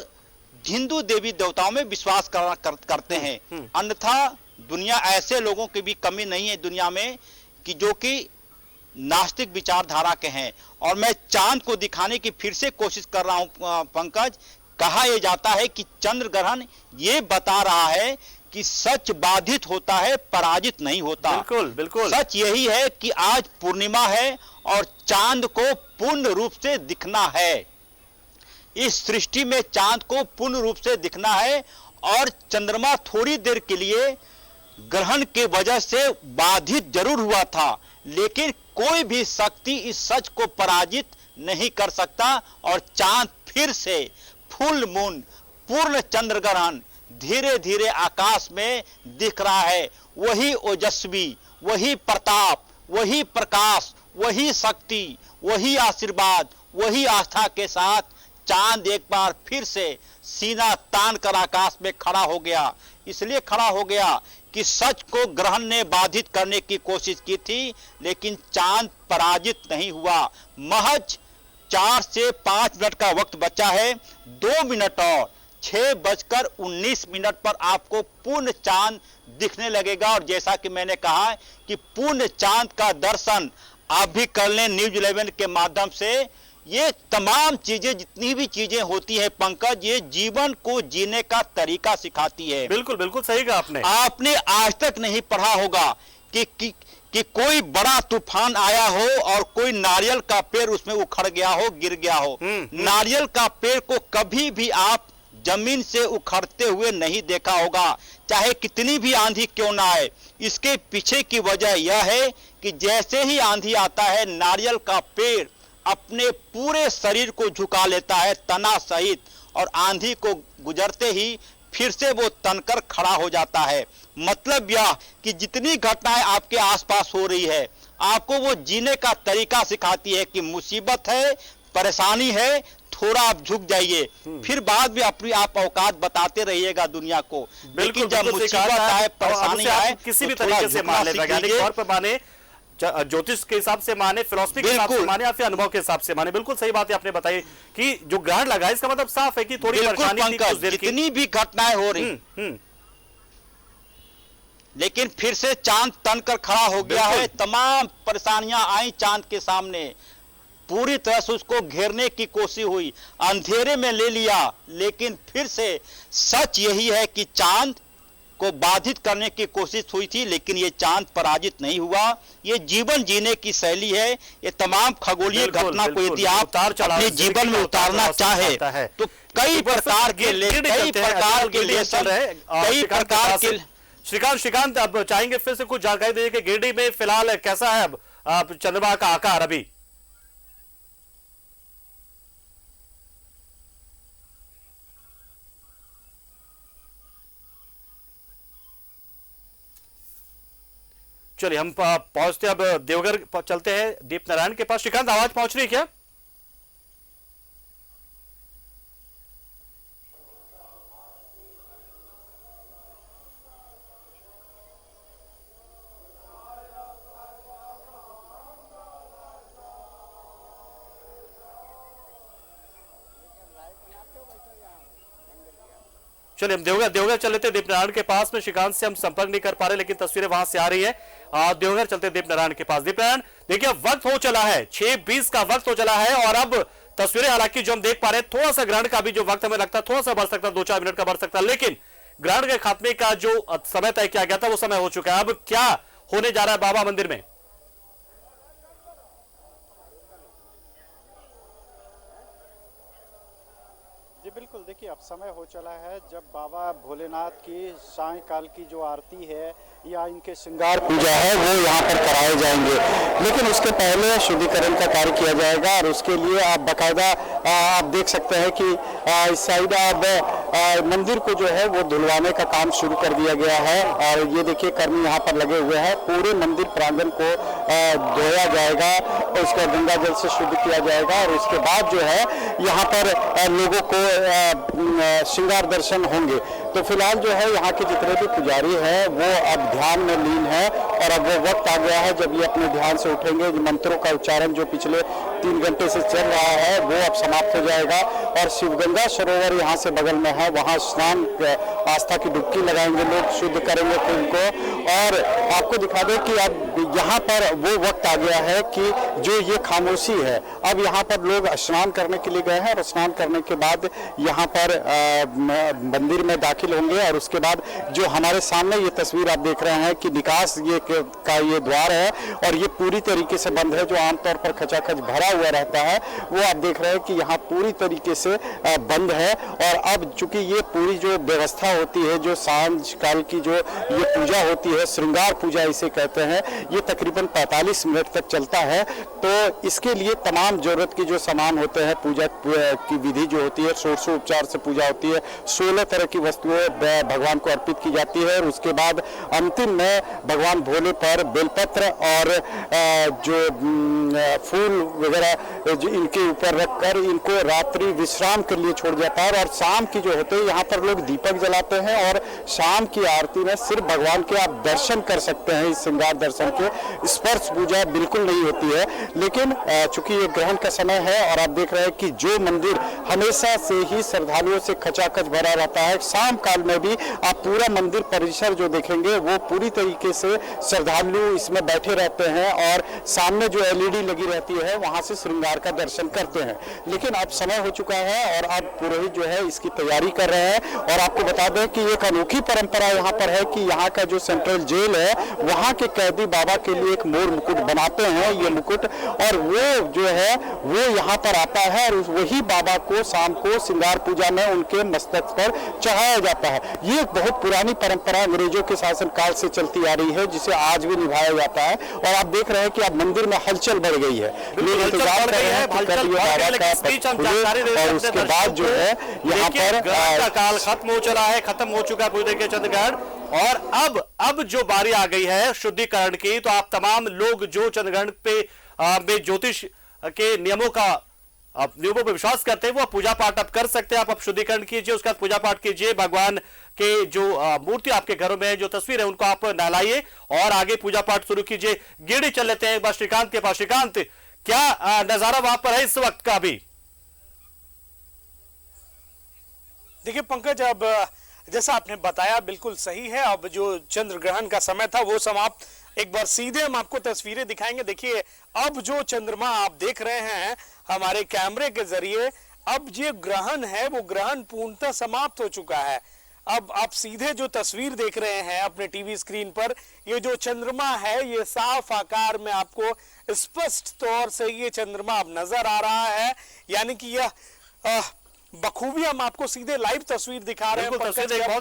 हिंदू देवी देवताओं में विश्वास करते हैं। अन्यथा दुनिया ऐसे लोगों की भी कमी नहीं है दुनिया में कि जो कि नास्तिक विचारधारा के हैं। और मैं चांद को दिखाने की फिर से कोशिश कर रहा हूं पंकज। कहा यह जाता है कि चंद्र ग्रहण ये बता रहा है कि सच बाधित होता है, पराजित नहीं होता। बिल्कुल बिल्कुल सच यही है कि आज पूर्णिमा है और चांद को पूर्ण रूप से दिखना है। इस सृष्टि में चांद को पूर्ण रूप से दिखना है और चंद्रमा थोड़ी देर के लिए ग्रहण के वजह से बाधित जरूर हुआ था, लेकिन कोई भी शक्ति इस सच को पराजित नहीं कर सकता। और चांद फिर से फुल मून, पूर्ण चंद्र ग्रहण धीरे धीरे आकाश में दिख रहा है। वही ओजस्वी, वही प्रताप, वही प्रकाश, वही शक्ति, वही आशीर्वाद, वही आस्था के साथ चांद एक बार फिर से सीना तान कर आकाश में खड़ा हो गया। इसलिए खड़ा हो गया कि सच को ग्रहण ने बाधित करने की कोशिश की थी, लेकिन चांद पराजित नहीं हुआ। महज 4 से 5 मिनट का वक्त बचा है। 2 मिनट और 6:19 पर आपको पूर्ण चांद दिखने लगेगा। और जैसा कि मैंने कहा कि पूर्ण चांद का दर्शन आप भी कर लें न्यूज़ 11 के माध्यम से। ये तमाम चीजें, जितनी भी चीजें होती है पंकज, ये जीवन को जीने का तरीका सिखाती है। बिल्कुल बिल्कुल सही कहा आपने। आपने आज तक नहीं पढ़ा होगा कि कोई बड़ा तूफान आया हो और कोई नारियल का पेड़ उसमें उखड़ गया हो, गिर गया हो। नारियल का पेड़ को कभी भी आप जमीन से उखड़ते हुए नहीं देखा होगा, चाहे कितनी भी आंधी क्यों ना आए। इसके पीछे की वजह यह है कि जैसे ही आंधी आता है, नारियल का पेड़ अपने पूरे शरीर को झुका लेता है तना सहित, और आंधी को गुजरते ही फिर से वो तनकर खड़ा हो जाता है। मतलब यह कि जितनी घटनाएं आपके आसपास हो रही है, आपको वो जीने का तरीका सिखाती है कि मुसीबत है, परेशानी है, थोड़ा आप झुक जाइए, फिर बाद में अपनी आप औकात बताते रहिएगा दुनिया को। लेकिन जब मुसीबत आए, परेशानी आए, किसी भी तरीके से मान ले, वैज्ञानिक तौर पर माने, ज्योतिष के हिसाब से माने, फिलॉसफी के हिसाब से माने, या फिर अनुभव के हिसाब से माने, बिल्कुल सही बात है आपने बताई कि जो ग्रहण लगा इसका मतलब साफ है कि थोड़ी परेशानी थी कुछ देर की। जितनी भी घटनाएं हो रही, लेकिन फिर से चांद तनकर खड़ा हो गया है। तमाम परेशानियां आई चांद के सामने, पूरी तरह से उसको घेरने की कोशिश हुई, अंधेरे में ले लिया, लेकिन फिर से सच यही है कि चांद को बाधित करने की कोशिश हुई थी, लेकिन ये चांद पराजित नहीं हुआ। ये जीवन जीने की शैली है। ये तमाम खगोलीय घटना को यदि आप अपने जीवन में उतारना चाहे तो कई प्रकार के श्रीकांत, अब चाहेंगे फिर से कुछ जानकारी दीजिए कि गिरिडीह में फिलहाल कैसा है अब चंद्रमा का आकार अभी? चलिए हम पहुंचते अब देवघर चलते हैं, दीप नारायण के पास। श्रीकांत, आवाज पहुंच रही है क्या? चलिए हम देवघर चल लेते हैं, दीप नारायण के पास में। श्रीकांत से हम संपर्क नहीं कर पा रहे, लेकिन तस्वीरें वहां से आ रही है। देवघर चलते दीप नारायण के पास। दीप नारायण, देखिए वक्त हो चला है, 6:20 का वक्त हो चला है, और अब तस्वीरें हालांकि जो हम देख पा रहे हैं, थोड़ा सा ग्रहण का भी जो वक्त हमें लगता है थोड़ा सा बढ़ सकता है, 2-4 मिनट का बढ़ सकता है, लेकिन ग्रहण के खात्मे का जो समय तय किया गया था वो समय हो चुका है। अब क्या होने जा रहा है बाबा मंदिर में? जी बिल्कुल, देखिए अब समय हो चला है जब बाबा भोलेनाथ की सायंकाल की जो आरती है या इनके श्रृंगार पूजा है वो यहाँ पर कराए जाएंगे, लेकिन उसके पहले शुद्धिकरण का कार्य किया जाएगा। और उसके लिए आप बाकायदा आप देख सकते हैं कि इस साइड अब मंदिर को जो है वो धुलवाने का काम शुरू कर दिया गया है। और ये देखिए कर्मी यहाँ पर लगे हुए हैं, पूरे मंदिर प्रांगण को धोया जाएगा, उसका गंगा जल से शुद्ध किया जाएगा, और उसके बाद जो है यहाँ पर लोगों को श्रृंगार दर्शन होंगे। तो फिलहाल जो है यहाँ के जितने भी पुजारी हैं वो अब ध्यान में लीन है, और अब वो वक्त आ गया है जब ये अपने ध्यान से उठेंगे। मंत्रों का उच्चारण जो पिछले 3 घंटे से चल रहा है वो अब समाप्त हो जाएगा, और शिवगंगा सरोवर यहाँ से बगल में है, वहाँ स्नान आस्था की डुबकी लगाएंगे लोग, शुद्ध करेंगे कुंभ को। और आपको दिखा दें कि अब यहाँ पर वो वक्त आ गया है कि जो ये खामोशी है, अब यहाँ पर लोग स्नान करने के लिए गए हैं, और स्नान करने के बाद यहाँ पर मंदिर में दाखिल होंगे। और उसके बाद जो हमारे सामने ये तस्वीर आप देख रहे हैं कि निकास का ये द्वार है, और ये पूरी तरीके से बंद है, जो आमतौर पर खचाखच भरा हुआ रहता है वो आप देख रहे हैं कि यहाँ पूरी तरीके से बंद है। और अब चूंकि ये पूरी जो व्यवस्था होती है, जो सांझ काल की जो ये पूजा होती है, श्रृंगार पूजा इसे कहते हैं, ये तकरीबन 45 मिनट तक चलता है। तो इसके लिए तमाम जरूरत की जो सामान होते हैं, पूजा की विधि जो होती है, षोडशोपचार से पूजा होती है, 16 तरह की वस्तुएं भगवान को अर्पित की जाती है। और उसके बाद अंतिम में भगवान भोले पर बेलपत्र और जो फूल वगैरह जो इनके ऊपर रखकर इनको रात्रि विश्राम के लिए छोड़ जाता है। और शाम की जो होते हैं यहाँ पर लोग दीपक जला आते हैं और शाम की आरती में सिर्फ भगवान के आप दर्शन कर सकते हैं। इस श्रृंगार दर्शन के स्पर्श पूजा बिल्कुल नहीं होती है। लेकिन चूंकि ये ग्रहण का समय है और आप देख रहे हैं कि जो मंदिर हमेशा से ही श्रद्धालुओं से खचाखच भरा रहता है, शाम काल में भी आप पूरा मंदिर परिसर जो देखेंगे वो पूरी तरीके से श्रद्धालु इसमें बैठे रहते हैं और सामने जो LED लगी रहती है वहां से श्रृंगार का दर्शन करते हैं। लेकिन अब समय हो चुका है और अब पुरोहित जो है इसकी तैयारी कर रहे हैं। और आपको बता दें कि एक अनोखी परंपरा यहाँ पर है कि यहाँ का जो सेंट्रल जेल है वहाँ के कैदी बाबा के लिए एक मोर मुकुट बनाते हैं, ये मुकुट, और वो जो है वो यहाँ पर आता है और वही बाबा को शाम को श्रृंगार पूजा में उनके मस्तक पर चढ़ाया जाता है। ये एक बहुत पुरानी परंपरा अंग्रेजों के शासन काल से चलती आ रही है, जिसे आज भी निभाया जाता है। और आप देख रहे हैं कि अब मंदिर में हलचल बढ़ गई है, लोग इंतजार कर रहे हैं कि कब ये बाबा का पट खुले और उसके बाद जो है यहाँ पर का काल खत्म हो चला है, खत्म हो चुका है पूरी तरीके से चंद्रग्रहण। और अब जो बारी आ गई है शुद्धिकरण की, तो आप तमाम लोग जो चंद्रग्रहण पे ज्योतिष के नियमों पर विश्वास करते हैं वो पूजा पाठ अब कर सकते हैं। आप शुद्धिकरण कीजिए, उसके बाद पूजा पाठ कीजिए, भगवान के जो मूर्ति आपके घरों में जो तस्वीर है उनको आप नहलाइए और आगे पूजा पाठ शुरू कीजिए। गिरडी चल लेते हैं एक बार श्रीकांत के पास। श्रीकांत, क्या नजारा वहां पर है इस वक्त का भी? देखिए पंकज, अब जैसा आपने बताया बिल्कुल सही है। अब जो चंद्र ग्रहण का समय था वो समाप्त। एक बार सीधे हम आपको तस्वीरें दिखाएंगे। देखिए अब जो चंद्रमा आप देख रहे हैं हमारे कैमरे के जरिए, अब जो ग्रहण है वो ग्रहण पूर्णतः समाप्त हो चुका है। अब आप सीधे जो तस्वीर देख रहे हैं अपने टीवी स्क्रीन पर, ये जो चंद्रमा है ये साफ आकार में आपको स्पष्ट तौर से ये चंद्रमा अब नजर आ रहा है। यानी कि यह बखूबी हम आपको सीधे लाइव तस्वीर दिखा रहे हैं। बहुत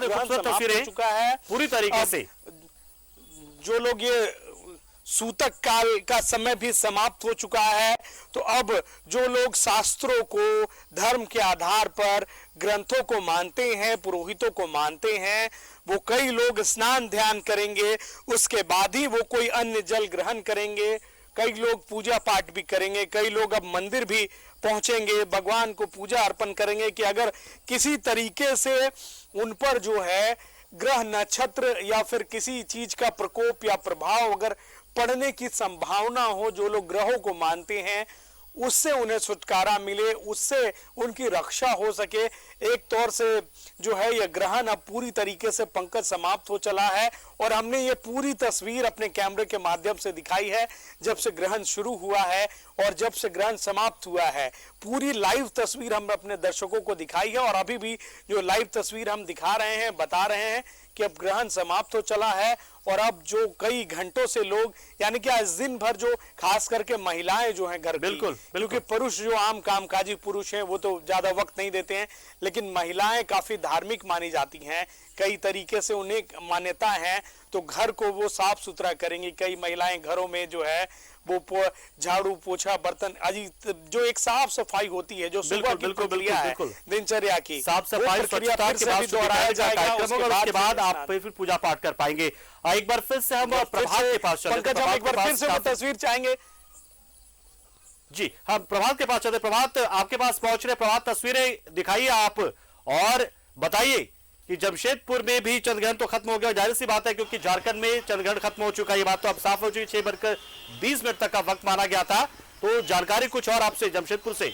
खूबसूरत तस्वीरें चुका है पूरी तरीके से। जो लोग ये सूतक काल का समय भी समाप्त हो चुका है, तो अब जो लोग शास्त्रों को धर्म के आधार पर ग्रंथों को मानते हैं, पुरोहितों को मानते हैं, वो कई लोग स्नान ध्यान करेंगे, उसके बाद ही वो कोई अन्य जल ग्रहण करेंगे। कई लोग पूजा पाठ भी करेंगे, कई लोग अब मंदिर भी पहुंचेंगे, भगवान को पूजा अर्पण करेंगे कि अगर किसी तरीके से उन पर जो है ग्रह नक्षत्र या फिर किसी चीज का प्रकोप या प्रभाव अगर पड़ने की संभावना हो, जो लोग ग्रहों को मानते हैं उससे उन्हें छुटकारा मिले, उससे उनकी रक्षा हो सके। एक तौर से जो है यह ग्रहण अब पूरी तरीके से पंकज समाप्त हो चला है और हमने ये पूरी तस्वीर अपने कैमरे के माध्यम से दिखाई है जब से ग्रहण शुरू हुआ है और जब से ग्रहण समाप्त हुआ है। पूरी लाइव तस्वीर हम अपने दर्शकों को दिखाई है और अभी भी जो लाइव तस्वीर हम दिखा रहे हैं, बता रहे हैं कि अब ग्रहण समाप्त हो चला है। और अब जो कई घंटों से लोग, यानी कि आज दिन भर जो खास करके महिलाएं जो हैं घर की, क्योंकि पुरुष जो आम कामकाजी पुरुष हैं वो तो ज्यादा वक्त नहीं देते हैं, लेकिन महिलाएं काफी धार्मिक मानी जाती हैं, कई तरीके से उन्हें मान्यता है, तो घर को वो साफ सुथरा करेंगी। कई महिलाएं घरों में जो है वो झाड़ू पोछा बर्तन आदि जो एक साफ सफाई होती है, जो सुबह की प्रक्रिया है दिनचर्या की, साफ सफाई स्वच्छता के बाद दोहराया जाएगा। उसके बाद आप फिर पूजा पाठ कर पाएंगे। एक बार फिर से हम प्रभात के पास चलते हैं। एक बार फिर से वो तस्वीर चाहेंगे जी, हम प्रभात के पास चलते। प्रभात आपके पास पहुंच रहे, प्रभात तस्वीरें दिखाइए आप और बताइए कि जमशेदपुर में भी चंद्रग्रहण तो खत्म हो गया, जाहिर सी बात है क्योंकि झारखंड में चंद्रग्रहण खत्म हो चुका है, ये बात तो अब साफ हो चुकी। 6:20 तक का वक्त माना गया था। तो जानकारी कुछ और आपसे जमशेदपुर से।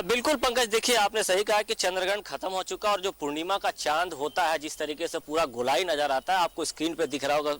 बिल्कुल पंकज, देखिए आपने सही कहा कि चंद्रग्रहण खत्म हो चुका और जो पूर्णिमा का चांद होता है जिस तरीके से पूरा गोलाई नजर आता है, आपको स्क्रीन पे दिख रहा होगा,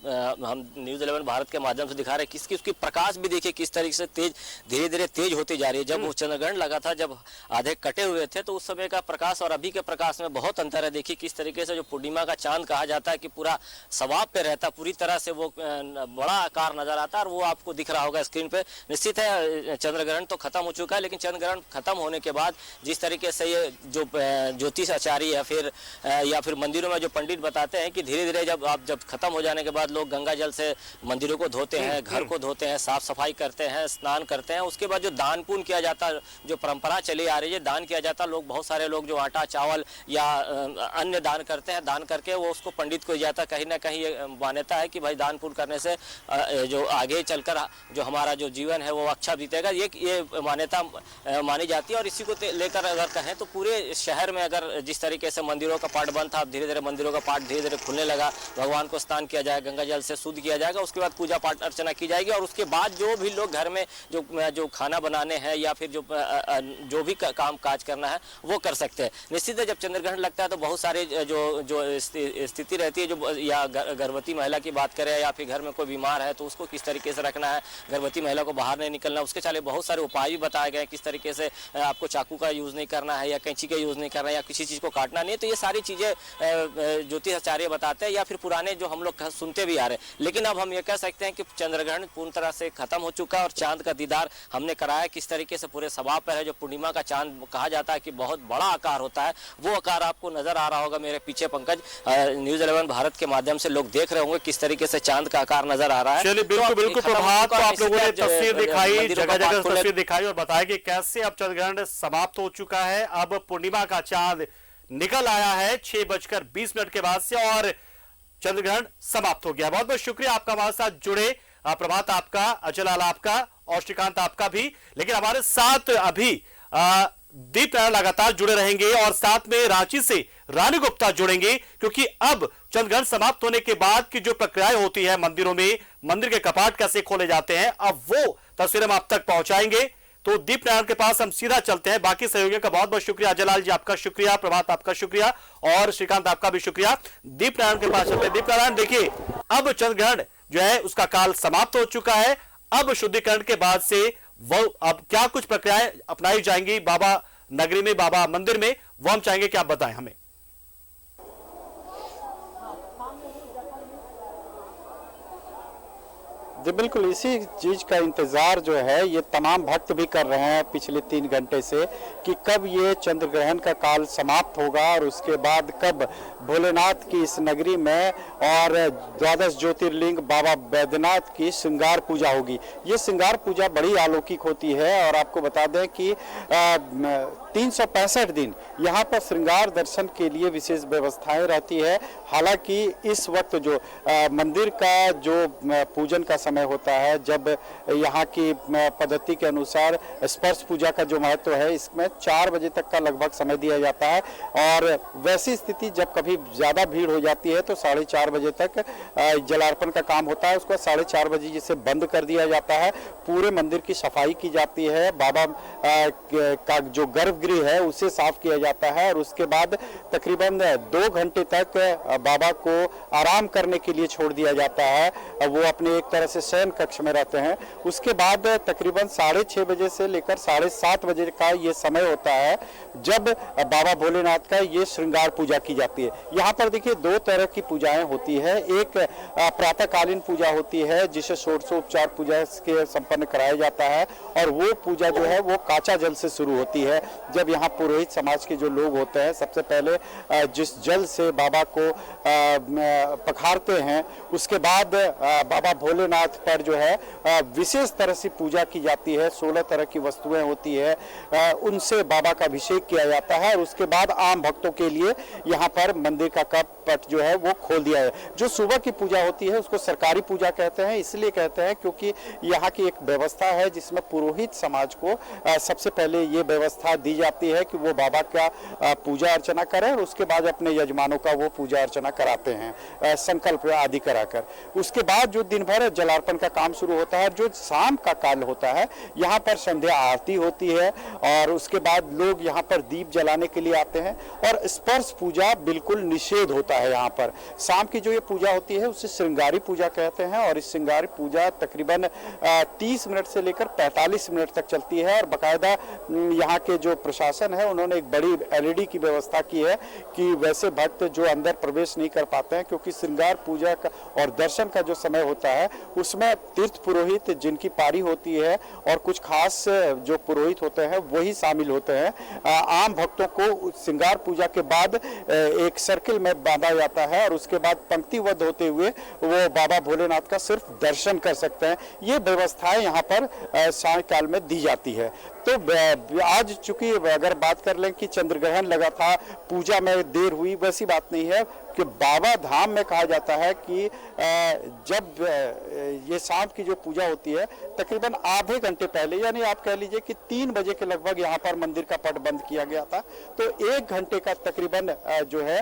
हम न्यूज़ 11 भारत के माध्यम से दिखा रहे हैं कि उसकी प्रकाश भी देखिए किस तरीके से धीरे धीरे तेज होती जा रही है। जब वो चंद्रग्रहण लगा था, जब आधे कटे हुए थे, तो उस समय का प्रकाश और अभी के प्रकाश में बहुत अंतर है। देखिए किस तरीके से जो पूर्णिमा का चांद कहा जाता है कि पूरा सवाब पे रहता, पूरी तरह से वो बड़ा आकार नजर आता है और वो आपको दिख रहा होगा स्क्रीन पे। निश्चित है चंद्रग्रहण तो खत्म हो चुका है, लेकिन चंद्रग्रहण खत्म होने के बाद जिस तरीके से ये जो ज्योतिष आचार्य या फिर मंदिरों में जो पंडित बताते हैं कि धीरे धीरे जब खत्म हो जाने के बाद लोग गंगा जल से मंदिरों को धोते हैं, घर को धोते हैं, साफ सफाई करते हैं, स्नान करते हैं, उसके बाद जो दान पुण्य किया जाता, जो परंपरा चली आ रही है, दान किया जाता, लोग बहुत सारे लोग जो आटा चावल या अन्य दान करते हैं, दान करके वो उसको पंडित को जाता। कहीं ना कहीं ये मान्यता है कि भाई दान पुण्य करने से जो आगे चलकर जो हमारा जो जीवन है वो अच्छा बीतेगा, ये मान्यता मानी जाती है। और इसी को लेकर अगर कहें तो पूरे शहर में अगर जिस तरीके से मंदिरों का पाठ बंद था, अब धीरे धीरे मंदिरों का पाठ धीरे धीरे खुलने लगा। भगवान को स्नान किया जाएगा, गंगा जल से शुद्ध किया जाएगा, उसके बाद पूजा पाठ अर्चना की जाएगी और उसके बाद जो भी लोग घर में जो खाना बनाने हैं या फिर जो भी काम काज करना है वो कर सकते हैं। निश्चित है, जब चंद्रग्रहण लगता है तो बहुत सारे जो स्थिति रहती है, जो या गर्भवती महिला की बात करें या फिर घर में कोई बीमार है तो उसको किस तरीके से रखना है, गर्भवती महिला को बाहर नहीं निकलना, उसके चले बहुत सारे उपाय भी बताए गए, किस तरीके से आपको चाकू का यूज़ नहीं करना है या कैंची का यूज़ नहीं करना है या किसी चीज़ को काटना नहीं है। तो ये सारी चीज़ें ज्योतिष आचार्य बताते हैं या फिर पुराने जो हम लोग सुनते भी आ रहे हैं। लेकिन अब हम ये कह सकते हैं कि चंद्रग्रहण पूर्ण तरह से खत्म हो चुका है और चांद का दीदार हमने कराया। किस तरीके से पूरे सवाब पर है, जो पूर्णिमा का चांद कहा जाता है कि बहुत बड़ा आकार होता है, वो आकार आपको नजर आ रहा होगा मेरे पीछे। पंकज, न्यूज़ 11 भारत के माध्यम से लोग देख रहे होंगे किस तरीके से चांद का आकार नजर आ रहा है। चलिए, बिल्कुल बिल्कुल प्रभात, तो आप लोगों ने तस्वीर दिखाई, जगह जगह तस्वीर दिखाई और बताया कि कैसे अब चंद्रग्रहण समाप्त हो चुका है। अब पूर्णिमा का चांद निकल आया है 6:20 के बाद से और चंद्रग्रहण समाप्त हो गया। बहुत बहुत शुक्रिया आपका हमारे साथ जुड़े, प्रभात आपका, अजलाल आपका और श्रीकांत आपका भी। लेकिन हमारे साथ अभी दीप नारायण लगातार जुड़े रहेंगे और साथ में रांची से रानी गुप्ता जुड़ेंगे, क्योंकि अब चंद्रग्रहण समाप्त होने के बाद की जो प्रक्रियाएं होती है मंदिरों में, मंदिर के कपाट कैसे खोले जाते हैं, अब वो तस्वीरें हम आप तक पहुंचाएंगे। तो दीप नारायण के पास हम सीधा चलते हैं। बाकी सहयोगियों का बहुत बहुत शुक्रिया, अजलाल जी आपका शुक्रिया, प्रभात आपका शुक्रिया और श्रीकांत आपका भी शुक्रिया। दीप नारायण के पास चलते हैं। दीप नारायण, देखिए अब चंद्रग्रहण जो है उसका काल समाप्त हो चुका है। अब शुद्धिकरण के बाद से वो अब क्या कुछ प्रक्रियाएं अपनाई जाएंगी बाबा नगरी में, बाबा मंदिर में, वो हम चाहेंगे कि आप बताएं हमें। जी बिल्कुल, इसी चीज़ का इंतज़ार जो है ये तमाम भक्त भी कर रहे हैं पिछले 3 घंटे से कि कब ये चंद्रग्रहण का काल समाप्त होगा और उसके बाद कब भोलेनाथ की इस नगरी में और 12 ज्योतिर्लिंग बाबा बैद्यनाथ की श्रृंगार पूजा होगी। ये श्रृंगार पूजा बड़ी अलौकिक होती है और आपको बता दें कि 365 दिन यहाँ पर श्रृंगार दर्शन के लिए विशेष व्यवस्थाएं रहती है। हालांकि इस वक्त जो मंदिर का जो पूजन का समय होता है, जब यहाँ की पद्धति के अनुसार स्पर्श पूजा का जो महत्व है, इसमें 4 बजे तक का लगभग समय दिया जाता है और वैसी स्थिति जब कभी ज़्यादा भीड़ हो जाती है तो 4:30 बजे तक जलार्पण का काम होता है। उसको 4:30 बजे जिसे बंद कर दिया जाता है। पूरे मंदिर की सफाई की जाती है, बाबा का जो गर्भगृह है उसे साफ किया जाता है और उसके बाद तकरीबन 2 घंटे तक बाबा को आराम करने के लिए छोड़ दिया जाता है। वो अपने एक तरह से शयन कक्ष में रहते हैं। उसके बाद तकरीबन 6:30 बजे से लेकर 7:30 बजे का ये समय होता है जब बाबा भोलेनाथ का ये श्रृंगार पूजा की जाती है। यहाँ पर देखिए 2 तरह की पूजाएं होती है। एक प्रातःकालीन पूजा होती है जिसे षोडशोपचार पूजा के संपन्न कराया जाता है और वो पूजा जो है वो काचा जल से शुरू होती है। जब यहाँ पुरोहित समाज के जो लोग होते हैं सबसे पहले जिस जल से बाबा को पखारते हैं, उसके बाद बाबा भोलेनाथ पर जो है विशेष तरह से पूजा की जाती है। 16 तरह की वस्तुएं होती है, उनसे बाबा का अभिषेक किया जाता है और उसके बाद आम भक्तों के लिए यहाँ पर मंदिर का कपट जो है वो खोल दिया है। जो सुबह की पूजा होती है उसको सरकारी पूजा कहते हैं। इसलिए कहते हैं क्योंकि यहाँ की एक व्यवस्था है जिसमें पुरोहित समाज को सबसे पहले ये व्यवस्था दी जाती है कि वो बाबा का पूजा अर्चना करें और उसके बाद अपने यजमानों का वो पूजा अर्चना कराते हैं संकल्प आदि कराकर। उसके बाद जो दिन भर जलार्पण का काम शुरू होता है, जो शाम का काल होता है, यहाँ पर संध्या आरती होती है और उसके बाद लोग यहाँ पर दीप जलाने के लिए आते हैं और स्पर्श पूजा बिल्कुल निषेध होता है। यहाँ पर शाम की जो ये पूजा होती है उसे श्रृंगारी पूजा कहते हैं और इस श्रृंगारी पूजा तकरीबन 30 मिनट से लेकर 45 मिनट तक चलती है और बाकायदा यहाँ के जो प्रशासन है उन्होंने एक बड़ी LED की व्यवस्था की है कि वैसे भक्त जो अंदर प्रवेश नहीं कर पाते हैं, क्योंकि श्रृंगार पूजा का और दर्शन का जो समय होता है उसमें तीर्थ पुरोहित जिनकी पारी होती है और कुछ खास जो पुरोहित होते हैं वही शामिल होते हैं। आम भक्तों को श्रृंगार पूजा के बाद एक सर्किल में बांधा जाता है और उसके बाद पंक्तिबद्ध होते हुए वो बाबा भोलेनाथ का सिर्फ दर्शन कर सकते हैं। ये व्यवस्थाएं यहाँ पर सायंकाल में दी जाती है। तो आज चूंकि अगर बात कर लें कि चंद्रग्रहण लगा था, पूजा में देर हुई, वैसी बात नहीं है कि बाबा धाम में कहा जाता है कि जब ये शाम की जो पूजा होती है तकरीबन आधे घंटे पहले, यानी आप कह लीजिए कि 3 बजे के लगभग यहाँ पर मंदिर का पट बंद किया गया था। तो 1 घंटे का तकरीबन जो है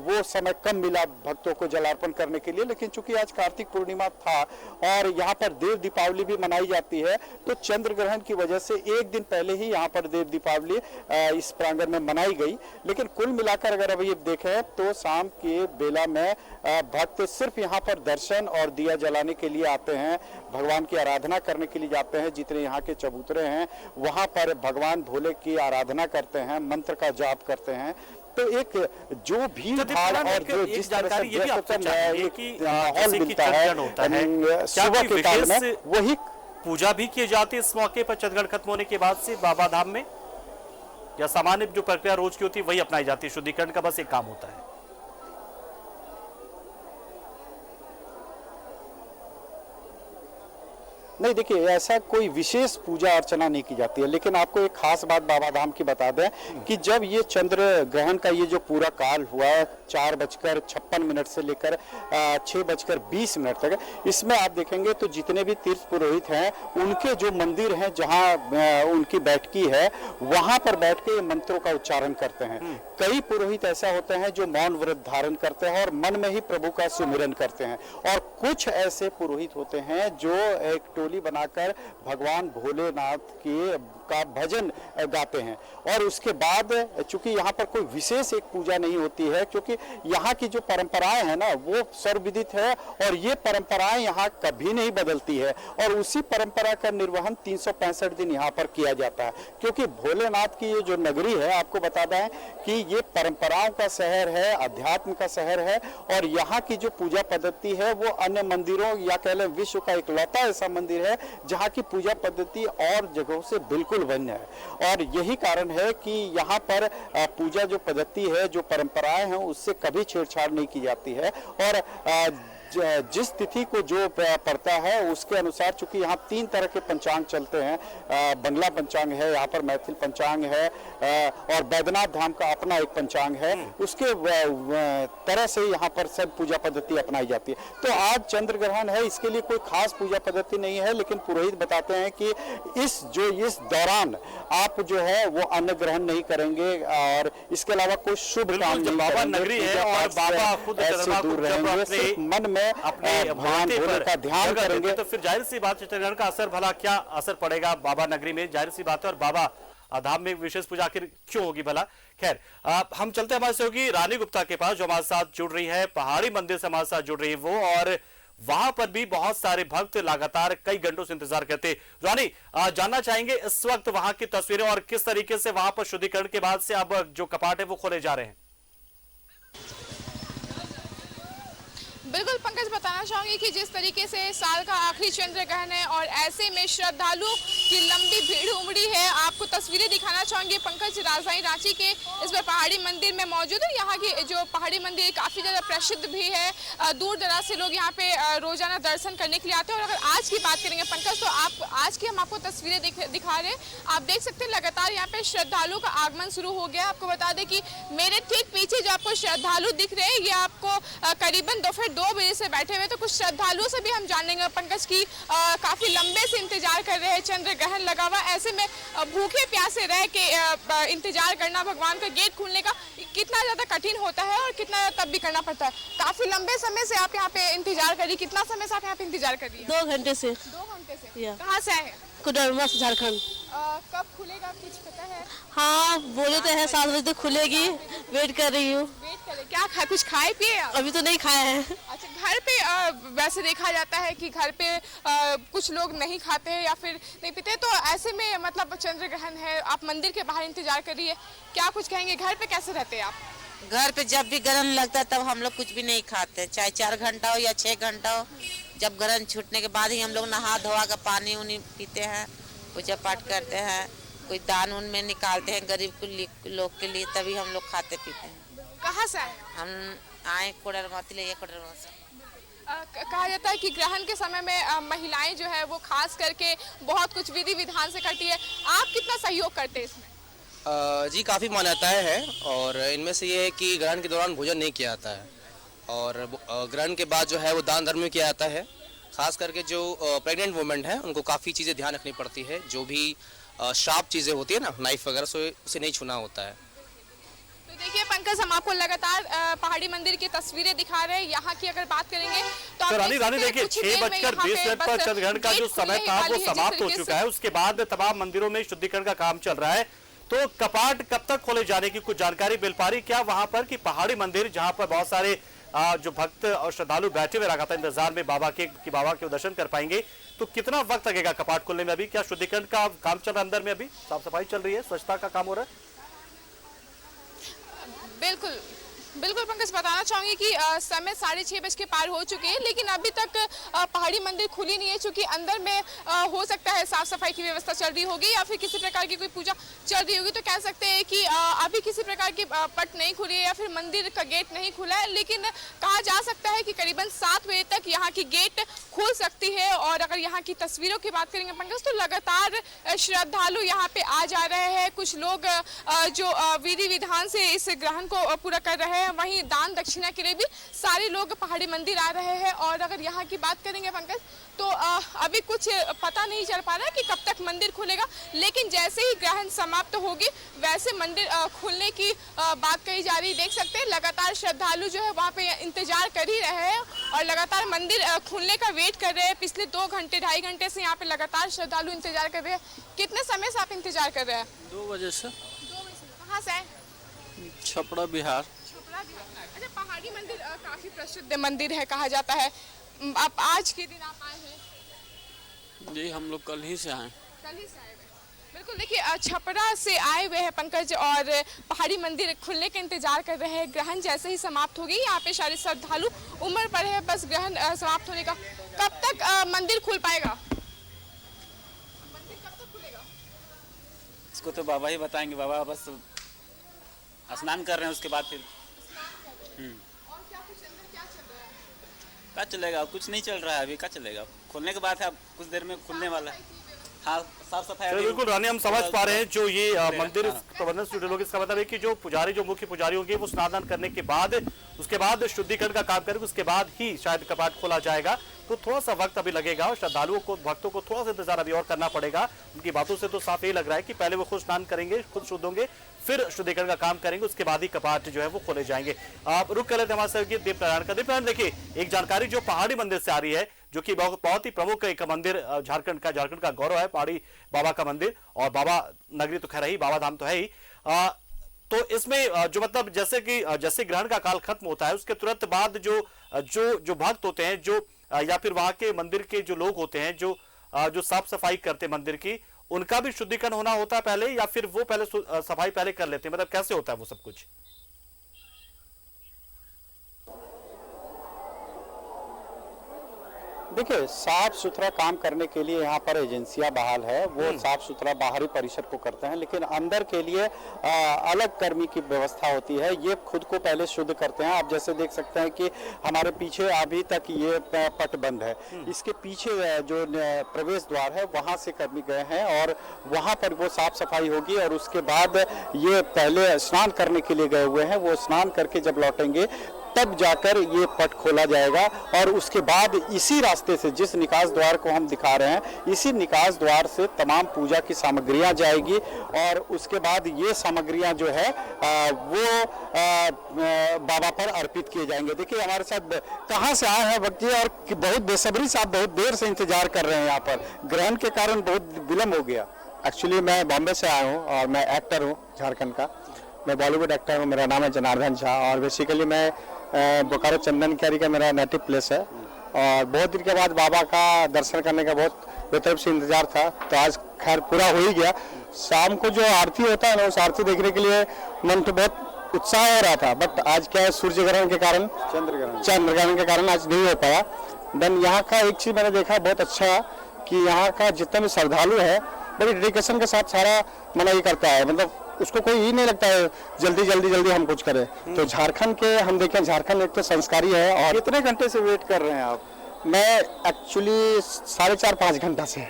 वो समय कम मिला भक्तों को जलार्पण करने के लिए। लेकिन चूंकि आज कार्तिक पूर्णिमा था और यहाँ पर देव दीपावली भी मनाई जाती है, तो चंद्र ग्रहण की वजह से 1 दिन पहले ही यहाँ पर देव दीपावली इस प्रांगण में मनाई गई। लेकिन कुल मिलाकर अगर अभी देखें तो शाम के बेला में भक्त सिर्फ यहाँ पर दर्शन और दिया जलाने के लिए आते हैं, भगवान की आराधना करने के लिए जाते हैं। जितने यहाँ के चबूतरे हैं वहाँ पर भगवान भोले की आराधना करते हैं, मंत्र का जाप करते हैं। तो एक जो भीड़ भाड़ और जो जिस तरह से माहौल मिलता है सुबह के काल में, वही पूजा भी की जाती है इस मौके पर चंद्रग्रहण खत्म होने के बाद से बाबा धाम में, या सामान्य जो प्रक्रिया रोज की होती है वही अपनाई जाती है? शुद्धिकरण का बस एक काम होता है। नहीं, देखिए ऐसा कोई विशेष पूजा अर्चना नहीं की जाती है। लेकिन आपको एक खास बात बाबा धाम की बता दें कि जब ये चंद्र ग्रहण का ये जो पूरा काल हुआ 4:56 से लेकर 6:20 तक, इसमें आप देखेंगे तो जितने भी तीर्थ पुरोहित हैं उनके जो मंदिर हैं जहां उनकी बैठकी है वहां पर बैठ के मंत्रों का उच्चारण करते हैं। कई पुरोहित ऐसा होते हैं जो मौन व्रत धारण करते हैं और मन में ही प्रभु का सुमिरन करते हैं, और कुछ ऐसे पुरोहित होते हैं जो एक टोली बनाकर भगवान भोलेनाथ का भजन गाते हैं। और उसके बाद चूंकि यहाँ पर कोई विशेष एक पूजा नहीं होती है, क्योंकि यहाँ की जो परंपराएं हैं ना वो सर्वविदित है और ये परंपराएं यहाँ कभी नहीं बदलती है, और उसी परंपरा का निर्वहन 365 दिन यहाँ पर किया जाता है। क्योंकि भोलेनाथ की ये जो नगरी है, आपको बता दें कि ये परंपराओं का शहर है, अध्यात्म का शहर है, और यहाँ की जो पूजा पद्धति है वो अन्य मंदिरों या कह लें विश्व का इकलौता ऐसा मंदिर है जहाँ की पूजा पद्धति और जगहों से बिल्कुल भिन्न है। और यही कारण है कि यहाँ पर पूजा जो पद्धति है, जो परंपराएं हैं, उससे कभी छेड़छाड़ नहीं की जाती है। और जिस तिथि को जो पड़ता है उसके अनुसार, चूंकि यहाँ 3 तरह के पंचांग चलते हैं, बंगला पंचांग है, यहाँ पर मैथिल पंचांग है, और बैद्यनाथ धाम का अपना एक पंचांग है, उसके तरह से यहाँ पर सब पूजा पद्धति अपनाई जाती है। तो आज चंद्र ग्रहण है, इसके लिए कोई खास पूजा पद्धति नहीं है, लेकिन पुरोहित बताते हैं कि इस दौरान आप जो है वो अन्न ग्रहण नहीं करेंगे और इसके अलावा कोई शुभ काम नहीं बाबा नगरी है और बाबा खुद ऐसे दूर रहेंगे, सिर्फ मन में अपने भगवान भोले का ध्यान करेंगे। तो फिर जाहिर सी बात चंद्रग्रहण का असर, भला क्या असर पड़ेगा बाबा नगरी में, जाहिर सी बात है। और बाबा धाम में विशेष पूजा आखिर क्यों होगी भला? खैर, हम चलते हमारे सहयोगी रानी गुप्ता के पास जो हमारे साथ जुड़ रही है, पहाड़ी मंदिर से हमारे साथ जुड़ रही है वो, और वहां पर भी बहुत सारे भक्त लगातार कई घंटों से इंतजार करते। रानी, जानना चाहेंगे इस वक्त वहां की तस्वीरें और किस तरीके से वहां पर शुद्धिकरण के बाद से अब जो कपाट है वो खोले जा रहे हैं। बिल्कुल पंकज, बताना चाहूंगी कि जिस तरीके से साल का आखिरी चंद्र ग्रहण है और ऐसे में श्रद्धालुओं की लंबी भीड़ उमड़ी है। आपको तस्वीरें दिखाना चाहूंगी पंकज, राजधानी रांची के इस बार पहाड़ी मंदिर में मौजूद है। यहाँ की जो पहाड़ी मंदिर काफ़ी ज़्यादा प्रसिद्ध भी है, दूर दराज से लोग यहाँ पे रोजाना दर्शन करने के लिए आते हैं। और अगर आज की बात करेंगे पंकज, तो आज की हम आपको तस्वीरें दिखा रहे हैं। आप देख सकते हैं लगातार यहाँ पे श्रद्धालुओं का आगमन शुरू हो गया। आपको बता दें कि मेरे ठीक पीछे जो आपको श्रद्धालु दिख रहे हैं, ये आपको करीबन दोपहर 2 बजे से बैठे हुए। तो कुछ श्रद्धालुओं से भी हम जानेंगे पंकज की काफी लंबे से इंतजार कर रहे हैं चंद्र ग्रहण लगा हुआ। ऐसे में भूखे प्यासे रह के इंतजार करना भगवान का गेट खुलने का कितना ज्यादा कठिन होता है और कितना तब भी करना पड़ता है। काफी लंबे समय से आप यहाँ पे इंतजार करिए। कितना समय से आप यहाँ पे इंतजार कर रही है? 2 घंटे से। 2 घंटे से। कहाँ से आए? कोडरमा से, झारखंड। कब खुलेगा कुछ पता है? हाँ, बोले तो है 7 बजे तक खुलेगी। वेट कर रही हूँ। वेट कर क्या कुछ खाए पिए? अभी तो नहीं खाए हैं। अच्छा, घर पे वैसे देखा जाता है कि घर पे कुछ लोग नहीं खाते हैं या फिर नहीं पीते, तो ऐसे में मतलब चंद्र ग्रहण है, आप मंदिर के बाहर इंतजार करिए, क्या कुछ कहेंगे? घर पे कैसे रहते हैं आप? घर पे जब भी ग्रहण लगता है तब हम लोग कुछ भी नहीं खाते, चाहे 4 घंटा हो या 6 घंटा हो। जब ग्रहण छूटने के बाद ही हम लोग नहा धोवा का पानी उनी पीते हैं, पूजा पाठ करते हैं, कोई दान उन में निकालते हैं गरीब लोग के लिए, तभी हम लोग खाते पीते हैं। कहाँ से आए? हम आए कोडरमा से। कहा जाता है कि ग्रहण के समय में महिलाएं जो है वो खास करके बहुत कुछ विधि विधान से करती है। आप कितना सहयोग करते हैं इसमें? जी, काफ़ी मान्यताएं हैं और इनमें से ये है कि ग्रहण के दौरान भोजन नहीं किया जाता है और ग्रहण के बाद जो है वो दान धर्म में किया जाता है। खास करके जो प्रेग्नेंट वुमेन है उनको काफ़ी चीज़ें ध्यान रखनी पड़ती है, जो भी शार्प चीज़ें होती है ना, नाइफ वगैरह, सो उसे नहीं छूना होता है। तो देखिए पंकज, हम आपको लगातार पहाड़ी मंदिर की तस्वीरें दिखा रहे हैं। यहाँ की अगर बात करेंगे तो रानी देखिए 6:20 पर चंद्रग्रहण का जो समय था वो समाप्त हो चुका है। उसके बाद तमाम मंदिरों में शुद्धिकरण का काम चल रहा है। तो कपाट कब तक खोले जाने की कुछ जानकारी मिल पा रही क्या वहां पर? कि पहाड़ी मंदिर जहां पर बहुत सारे जो भक्त और श्रद्धालु बैठे हुए लगातार इंतजार में बाबा के दर्शन कर पाएंगे, तो कितना वक्त लगेगा कपाट खोलने में? अभी क्या शुद्धिकरण का काम चल रहा है अंदर में? अभी साफ सफाई चल रही है, स्वच्छता का काम हो रहा है? बिल्कुल बिल्कुल पंकज, बताना चाहूंगी कि समय 6:30 के पार हो चुके हैं, लेकिन अभी तक पहाड़ी मंदिर खुली नहीं है। चूंकि अंदर में हो सकता है साफ सफाई की व्यवस्था चल रही होगी या फिर किसी प्रकार की कोई पूजा चल रही होगी, तो कह सकते हैं कि अभी किसी प्रकार की पट नहीं खुली है या फिर मंदिर का गेट नहीं खुला है। लेकिन कहा जा सकता है कि करीबन 7 बजे तक यहाँ की गेट खुल सकती है। और अगर यहाँ की तस्वीरों की बात करेंगे पंकज, तो लगातार श्रद्धालु यहाँ पे आ जा रहे हैं। कुछ लोग जो विधि विधान से इस ग्रहण को पूरा कर रहे हैं, वहीं दान दक्षिणा के लिए भी सारे लोग पहाड़ी मंदिर आ रहे हैं। और अगर यहाँ की बात करेंगे पंकज, तो अभी कुछ पता नहीं चल पा रहा है कि कब तक मंदिर खुलेगा, लेकिन जैसे ही ग्रहण समाप्त होगी वैसे मंदिर खुलने की बात कही जा रही। देख सकते हैं लगातार श्रद्धालु जो है वहाँ पे इंतजार कर ही रहे हैं और लगातार मंदिर खुलने का वेट कर रहे हैं। पिछले 2 घंटे 2.5 घंटे से यहाँ पे लगातार श्रद्धालु इंतजार कर रहे हैं। कितने समय से आप इंतजार कर रहे हैं? 2 बजे से। 2 बजे से। कहाँ से आए? छपरा बिहार। अच्छा, पहाड़ी मंदिर काफी प्रसिद्ध मंदिर है कहा जाता है। आप आज के दिन आप आए हैं? जी, हम लोग कल ही से आए। कल ही से आए हुए। बिल्कुल, देखिए छपरा से आए हुए हैं पंकज और पहाड़ी मंदिर खुलने का इंतजार कर रहे हैं। ग्रहण जैसे ही समाप्त होगी, यहाँ पे सारे श्रद्धालु उम्र पर है बस ग्रहण समाप्त होने का। कब तक मंदिर खुल पाएगा? मंदिर कब तक खुलेगा? इसको तो बाबा ही बताएंगे। बाबा बस स्नान कर रहे हैं, उसके बाद फिर और क्या कुछ अंदर क्या चल रहा है? क्या चलेगा? कुछ नहीं चल रहा है अभी। क्या चलेगा? खुलने के बाद है, कुछ देर में खुलने वाला है। हाँ, साफ सफाई। बिल्कुल रानी, हम समझ पा रहे हैं जो ये मंदिर प्रबंधन से जुड़े लोग, इसका मतलब है कि जो पुजारी, जो मुख्य पुजारी होंगे वो स्नान करने के बाद उसके बाद शुद्धिकरण का काम करेंगे, उसके बाद ही शायद कपाट खोला जाएगा। तो थोड़ा सा वक्त अभी लगेगा और श्रद्धालुओं को, भक्तों को थोड़ा सा इंतजार अभी और करना पड़ेगा। उनकी बातों से तो साफ यही लग रहा है कि पहले वो खुद स्नान करेंगे, खुद शुद्ध होंगे, फिर शुद्धिकरण का काम करेंगे, उसके बाद ही कपाट जो है वो खोले जाएंगे। आप रुक कर लेते हमारे साथ दीपनारायण का। दीपनारायण, देखिए एक जानकारी जो पहाड़ी मंदिर से आ रही है, जो कि बहुत ही प्रमुख एक मंदिर झारखंड का गौरव है, पहाड़ी बाबा का मंदिर। और बाबा नगरी तो खैर ही, बाबा धाम तो है ही। तो इसमें जो मतलब जैसे ग्रहण का काल खत्म होता है उसके तुरंत बाद जो भक्त होते हैं, जो या फिर वहां के मंदिर के जो लोग होते हैं, जो साफ सफाई करते हैं मंदिर की, उनका भी शुद्धिकरण होना होता है पहले, या फिर वो पहले सफाई पहले कर लेते हैं? मतलब कैसे होता है वो सब कुछ? देखिए, साफ सुथरा काम करने के लिए यहाँ पर एजेंसियां बहाल है, वो साफ सुथरा बाहरी परिसर को करते हैं, लेकिन अंदर के लिए अलग कर्मी की व्यवस्था होती है। ये खुद को पहले शुद्ध करते हैं। आप जैसे देख सकते हैं कि हमारे पीछे अभी तक ये पट बंद है, इसके पीछे जो प्रवेश द्वार है वहां से कर्मी गए हैं और वहां पर वो साफ सफाई होगी। और उसके बाद ये पहले स्नान करने के लिए गए हुए हैं, वो स्नान करके जब लौटेंगे तब जाकर ये पट खोला जाएगा। और उसके बाद इसी रास्ते से, जिस निकास द्वार को हम दिखा रहे हैं, इसी निकास द्वार से तमाम पूजा की सामग्रियां जाएगी और उसके बाद ये सामग्रियां जो है वो बाबा पर अर्पित किए जाएंगे। देखिए हमारे साथ कहाँ से आए हैं व्यक्ति और बहुत बेसब्री से, आप बहुत देर से इंतजार कर रहे हैं। यहाँ पर ग्रहण के कारण बहुत विलम्ब हो गया। एक्चुअली मैं बॉम्बे से आया हूँ और मैं एक्टर हूँ झारखंड का। मैं बॉलीवुड एक्टर हूँ। मेरा नाम है जनार्दन झा और बेसिकली मैं बोकारो चंदन कैरी का मेरा नेटिव प्लेस है। और बहुत दिन के बाद बाबा का दर्शन करने का बहुत बेहतर से इंतजार था, तो आज खैर पूरा हो ही गया। शाम को जो आरती होता है ना, उस आरती देखने के लिए मन तो बहुत उत्साह हो रहा था, बट आज क्या है, सूर्य ग्रहण के कारण, चंद्र ग्रहण के कारण आज नहीं हो पाया। देन यहाँ का एक चीज़ मैंने देखा बहुत अच्छा कि यहाँ का जितना भी श्रद्धालु है बड़ी डेडिकेशन के साथ सारा मना ये करता है, मतलब उसको कोई ही नहीं लगता है जल्दी हम कुछ करें। तो झारखंड के हम देखें, झारखंड एक तो संस्कारी है। और कितने घंटे से वेट कर रहे हैं आप? मैं एक्चुअली 4.5-5 घंटा से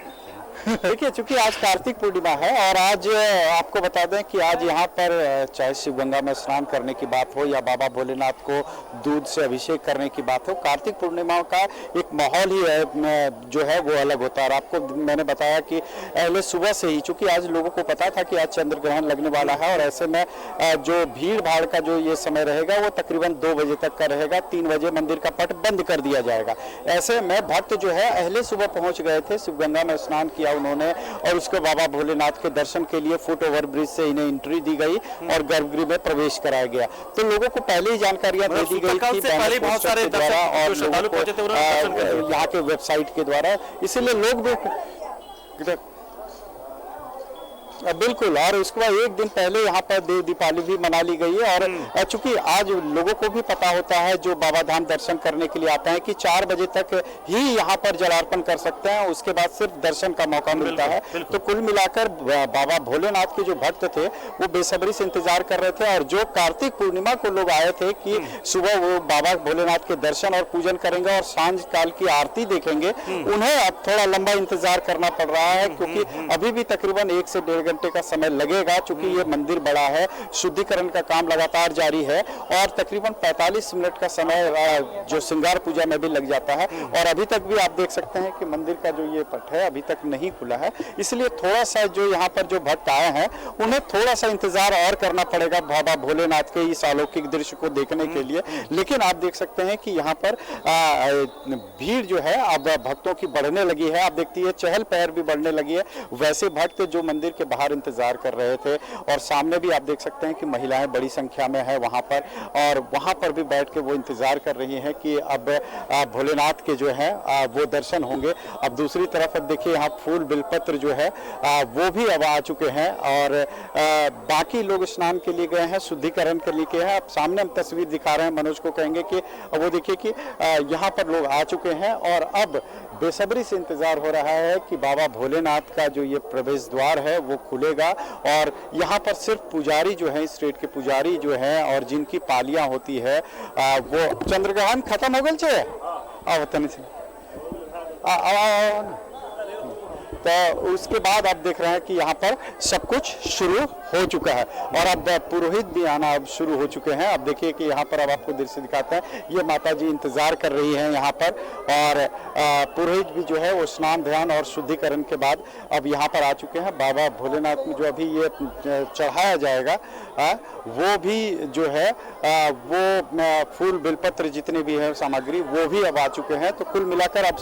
देखिए, चूंकि आज कार्तिक पूर्णिमा है और आज आपको बता दें कि आज यहाँ पर चाहे शिवगंगा में स्नान करने की बात हो या बाबा भोलेनाथ को दूध से अभिषेक करने की बात हो, कार्तिक पूर्णिमा का एक माहौल ही है जो है वो अलग होता है। और आपको मैंने बताया कि पहले सुबह से ही, चूंकि आज लोगों को पता था कि आज चंद्र ग्रहण लगने वाला है और ऐसे में जो भीड़ भाड़ का जो ये समय रहेगा वो तकरीबन 2 बजे तक का रहेगा। 3 बजे मंदिर का पट बंद कर दिया जाएगा। ऐसे में भक्त जो है पहले सुबह पहुंच गए थे, शिवगंगा में स्नान किया उन्होंने और उसके बाबा भोलेनाथ के दर्शन के लिए फुट ओवर ब्रिज से इन्हें एंट्री दी गई और गर्भगृह में प्रवेश कराया गया। तो लोगों को पहले ही जानकारियां दे दी गई थी बहुत सारे द्वारा और यहाँ के वेबसाइट के द्वारा, इसीलिए लोग भी बिल्कुल। और उसके बाद एक दिन पहले यहाँ पर देव दीपावली भी मना ली गई है। और चूंकि आज लोगों को भी पता होता है जो बाबा धाम दर्शन करने के लिए आते हैं कि 4 बजे तक ही यहाँ पर जलार्पण कर सकते हैं, उसके बाद सिर्फ दर्शन का मौका मिलता है। तो कुल मिलाकर बाबा भोलेनाथ के जो भक्त थे वो बेसब्री से इंतजार कर रहे थे और जो कार्तिक पूर्णिमा को लोग आए थे कि सुबह वो बाबा भोलेनाथ के दर्शन और पूजन करेंगे और सांझ काल की आरती देखेंगे, उन्हें अब थोड़ा लंबा इंतजार करना पड़ रहा है क्योंकि अभी भी तकरीबन 1 से 1.5 घंटे का समय लगेगा। चूंकि ये मंदिर बड़ा है, शुद्धिकरण का काम लगातार जारी है और तकरीबन 45 मिनट का समय जो श्रृंगार पूजा में भी लग जाता है। और अभी तक भी आप देख सकते हैं कि मंदिर का जो ये पट है अभी तक नहीं खुला है, इसलिए थोड़ा सा जो यहाँ पर जो भक्त आए हैं उन्हें थोड़ा सा इंतजार और करना पड़ेगा बाबा भोलेनाथ के इस अलौकिक दृश्य को देखने के लिए। लेकिन आप देख सकते हैं कि यहाँ पर भीड़ जो है अब भक्तों की बढ़ने लगी है। आप देखती है चहल पहल भी बढ़ने लगी है। वैसे भक्त जो मंदिर के बाहर इंतजार कर रहे थे और सामने भी आप देख सकते हैं कि महिलाएं बड़ी संख्या में है वहां पर, और वहां पर भी बैठ के वो इंतजार कर रही हैं कि अब भोलेनाथ के जो है वो दर्शन होंगे। अब दूसरी तरफ अब देखिए यहाँ फूल बिलपत्र जो है वो भी अब आ चुके हैं और बाकी लोग स्नान के लिए गए हैं, शुद्धिकरण के लिए गए हैं। अब सामने हम तस्वीर दिखा रहे हैं, मनोज को कहेंगे कि वो देखिए कि यहाँ पर लोग आ चुके हैं और अब बेसब्री से इंतजार हो रहा है कि बाबा भोलेनाथ का जो ये प्रवेश द्वार है वो खुलेगा और यहाँ पर सिर्फ पुजारी जो है, स्टेट के पुजारी जो हैं और जिनकी पालियां होती है वो चंद्रग्रहण खत्म हो गए छे तो उसके बाद आप देख रहे हैं कि यहाँ पर सब कुछ शुरू हो चुका है और अब पुरोहित भी आना अब शुरू हो चुके हैं। अब देखिए कि यहाँ पर अब आपको दृश्य दिखाते हैं, ये माता जी इंतजार कर रही हैं यहाँ पर और पुरोहित भी जो है वो स्नान ध्यान और शुद्धिकरण के बाद अब यहाँ पर आ चुके हैं। बाबा भोलेनाथ में जो अभी ये चढ़ाया जाएगा वो भी जो है वो फूल बिलपत्र जितने भी है सामग्री वो भी अब आ चुके हैं। तो कुल मिलाकर अब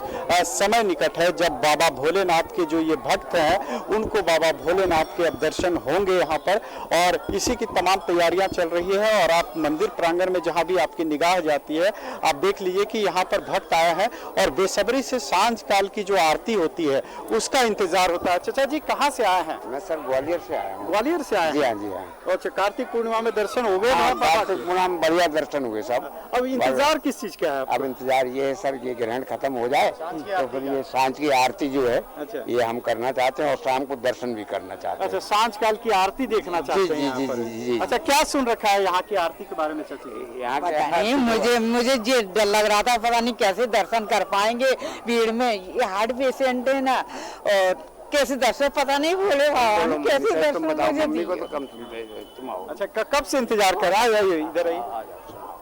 समय निकट है जब बाबा भोलेनाथ के जो ये भक्त हैं उनको बाबा भोलेनाथ के अब दर्शन होंगे यहाँ पर और इसी की तमाम तैयारियां चल रही है। और आप मंदिर प्रांगण में जहां भी आपकी निगाह जाती है आप देख लीजिए कि यहाँ पर भक्त आए हैं और बेसब्री से सांझ काल की जो आरती होती है उसका इंतजार होता है। चाचा जी कहाँ से आए हैं? मैं सर ग्वालियर से आया हूँ। ग्वालियर से आए? जी हाँ जी हाँ। अच्छा, कार्तिक पूर्णिमा में दर्शन हो गए? कार्तिक पूर्णिमा में बढ़िया दर्शन हुए सब। अब इंतजार किस चीज का है? अब इंतजार ये है सर, ये ग्रहण खत्म हो जाए तो फिर ये सांझ की आरती जो है ये हम करना चाहते हैं और शाम को दर्शन भी करना चाहते हैं। अच्छा, सांझ काल की आरती देखना चाहते हैं? जी जी जी जी। अच्छा, क्या सुन रखा है यहाँ की आरती के बारे में चाची जी? यहाँ नहीं, मुझे ये डर लग रहा था, पता नहीं कैसे दर्शन कर पाएंगे भीड़ में। ये हार्ट पेशेंट है ना और कैसे दर्शन पता नहीं बोले कैसे दर्शन मुझे। अच्छा, कब से इंतजार कर रहा है? इधर आइए।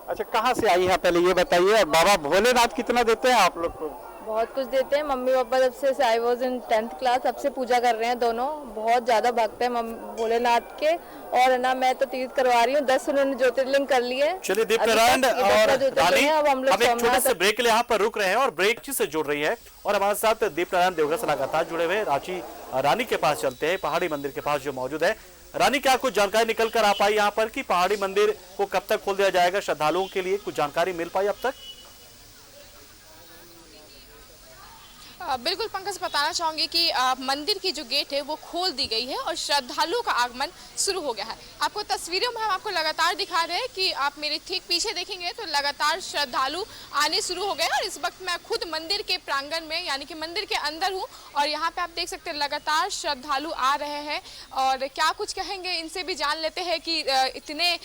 अच्छा, कहाँ से आई है पहले ये बताइए? बाबा भोलेनाथ कितना देते हैं आप लोग को? बहुत कुछ देते हैं। मम्मी पापा जब से I was in 10th class तब से पूजा कर रहे हैं दोनों। बहुत ज्यादा भक्त है भोलेनाथ के और ना मैं तो तीर्थ करवा रही हूँ। 10 उन्होंने ज्योतिर्लिंग कर लिए। चलिए दीप्तनारायण और रानी, अब हम लोग एक छोटे से ब्रेक के लिए यहाँ पर रुक रहे हैं और ब्रेक से जुड़ रही है और हमारे साथ दीप्तनारायण देवघर से लगातार जुड़े हुए। रानी के पास चलते हैं, पहाड़ी मंदिर के पास जो मौजूद है। रानी, क्या कुछ जानकारी निकल कर आ पाई यहाँ पर कि पहाड़ी मंदिर को कब तक खोल दिया जाएगा श्रद्धालुओं के लिए? कुछ जानकारी मिल पाई अब तक? बिल्कुल पंकज, बताना चाहूंगी कि मंदिर की जो गेट है वो खोल दी गई है और श्रद्धालुओं का आगमन शुरू हो गया है। आपको तस्वीरों में हम आपको लगातार दिखा रहे हैं कि आप मेरे ठीक पीछे देखेंगे तो लगातार श्रद्धालु आने शुरू हो गए हैं और इस वक्त मैं खुद मंदिर के प्रांगण में यानी कि मंदिर के अंदर हूँ और यहाँ पे आप देख सकते हैं लगातार श्रद्धालु आ रहे हैं। और क्या कुछ कहेंगे इनसे भी जान लेते हैं कि इतने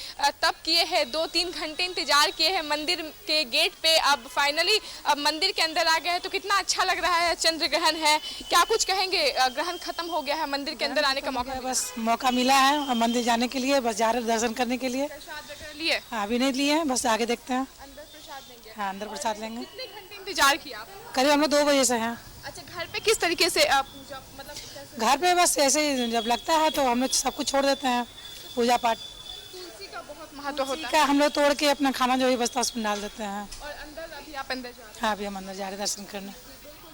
तप किए हैं, 2-3 घंटे इंतजार किए हैं मंदिर के गेट पे, अब फाइनली अब मंदिर के अंदर आ गए हैं तो कितना अच्छा लग रहा है है, चंद्र ग्रहण है, क्या कुछ कहेंगे? ग्रहण खत्म हो गया है, मंदिर के अंदर आने का मौका बस मौका मिला है और मंदिर जाने के लिए, बस जा रहे दर्शन करने के लिए। लिए हाँ, अभी नहीं लिए हैं, बस आगे देखते हैं। अंदर प्रसाद लेंगे? हाँ, अंदर प्रसाद लेंगे। कितने घंटे इंतजार किया आप? करीब हम लोग 2 बजे से हैं। अच्छा, घर पे किस तरीके से पूजा, मतलब कैसे? घर पे बस ऐसे ही जब लगता है तो हम लोग सब कुछ छोड़ देते हैं, पूजा पाठ। तुलसी का बहुत महत्व होता है। का हम लोग तोड़ के अपना खाना जो भी बचता है उसमें डाल देते हैं। और अंदर अभी आप अंदर जा रहे हैं? हाँ, अभी हम अंदर जा रहे हैं दर्शन करने।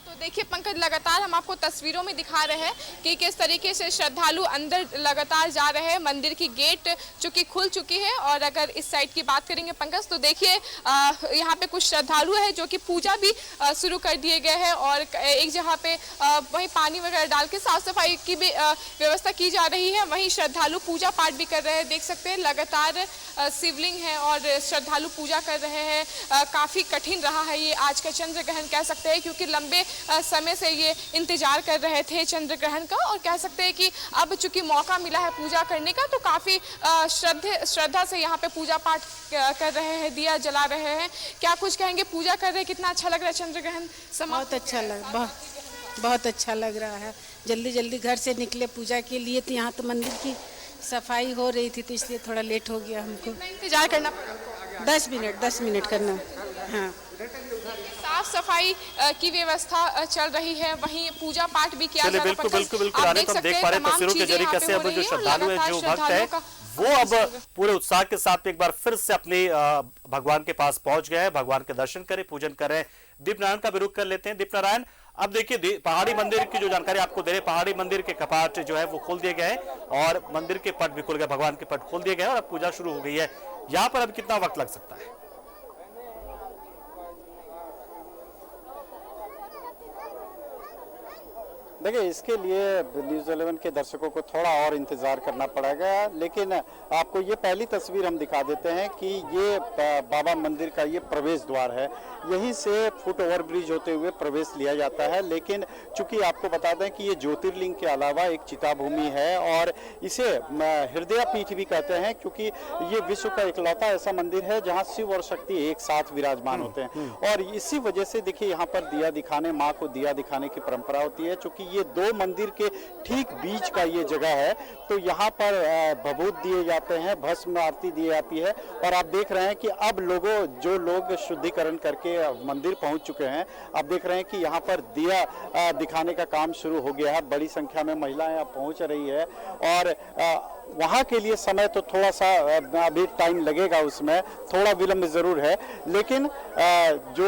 तो देखिए पंकज, लगातार हम आपको तस्वीरों में दिखा रहे हैं कि किस तरीके से श्रद्धालु अंदर लगातार जा रहे हैं। मंदिर की गेट चूंकि खुल चुकी है और अगर इस साइड की बात करेंगे पंकज, तो देखिए यहाँ पे कुछ श्रद्धालु है जो कि पूजा भी शुरू कर दिए गए हैं और एक जगह पे वहीं पानी वगैरह डाल के साफ सफाई की भी व्यवस्था की जा रही है। वहीं श्रद्धालु पूजा पाठ भी कर रहे हैं, देख सकते हैं लगातार शिवलिंग है और श्रद्धालु पूजा कर रहे हैं। काफ़ी कठिन रहा है ये आज का चंद्र ग्रहण कह सकते हैं, क्योंकि लंबे समय से ये इंतजार कर रहे थे चंद्र ग्रहण का और कह सकते हैं कि अब चूंकि मौका मिला है पूजा करने का तो काफ़ी श्रद्धा से यहाँ पे पूजा पाठ कर रहे हैं, दिया जला रहे हैं। क्या कुछ कहेंगे? पूजा कर रहे हैं, कितना अच्छा लग रहा है चंद्र ग्रहण समाप्त? बहुत अच्छा लग रहा है। जल्दी जल्दी घर से निकले पूजा के लिए, तो यहाँ तो मंदिर की सफाई हो रही थी तो इसलिए थोड़ा लेट हो गया हमको। इंतजार करना पड़ा? 10 मिनट करना। हाँ, साफ सफाई की व्यवस्था चल रही है, वहीं पूजा पाठ भी किया जा रहा है। बिल्कुल आने तो हम देख पा रहे हैं तस्वीरों के जरिए कैसे अब जो श्रद्धालु है, जो भक्त है, वो अब पूरे उत्साह के साथ एक बार फिर से अपने भगवान के पास पहुंच गए हैं, भगवान के दर्शन करें, पूजन करें। दीप नारायण का भी रुख कर लेते हैं। दीप नारायण, अब देखिए पहाड़ी मंदिर की जो जानकारी आपको दे रहे, पहाड़ी मंदिर के कपाट जो है वो खोल दिए गए हैं और मंदिर के पट भी खुल गए, भगवान के पट खोल दिए गए और अब पूजा शुरू हो गई है। यहाँ पर अब कितना वक्त लग सकता है? देखिए, इसके लिए न्यूज़ 11 के दर्शकों को थोड़ा और इंतज़ार करना पड़ेगा, लेकिन आपको ये पहली तस्वीर हम दिखा देते हैं कि ये बाबा मंदिर का ये प्रवेश द्वार है। यहीं से फुट ओवर ब्रिज होते हुए प्रवेश लिया जाता है, लेकिन चूंकि आपको बता दें कि ये ज्योतिर्लिंग के अलावा एक चिता भूमि है और इसे हृदय पीठ भी कहते हैं, क्योंकि ये विश्व का इकलौता ऐसा मंदिर है जहाँ शिव और शक्ति एक साथ विराजमान होते हैं। और इसी वजह से देखिए यहाँ पर दिया दिखाने, माँ को दिया दिखाने की परंपरा होती है। चूंकि ये 2 मंदिर के ठीक बीच का ये जगह है, तो यहाँ पर भभूत दिए जाते हैं, भस्म आरती दी जाती है। और आप देख रहे हैं कि अब जो लोग शुद्धिकरण करके मंदिर पहुंच चुके हैं, आप देख रहे हैं कि यहाँ पर दिया दिखाने का काम शुरू हो गया है। बड़ी संख्या में महिलाएं यहाँ पहुंच रही है और वहाँ के लिए समय तो थोड़ा सा अभी टाइम लगेगा, उसमें थोड़ा विलंब जरूर है, लेकिन जो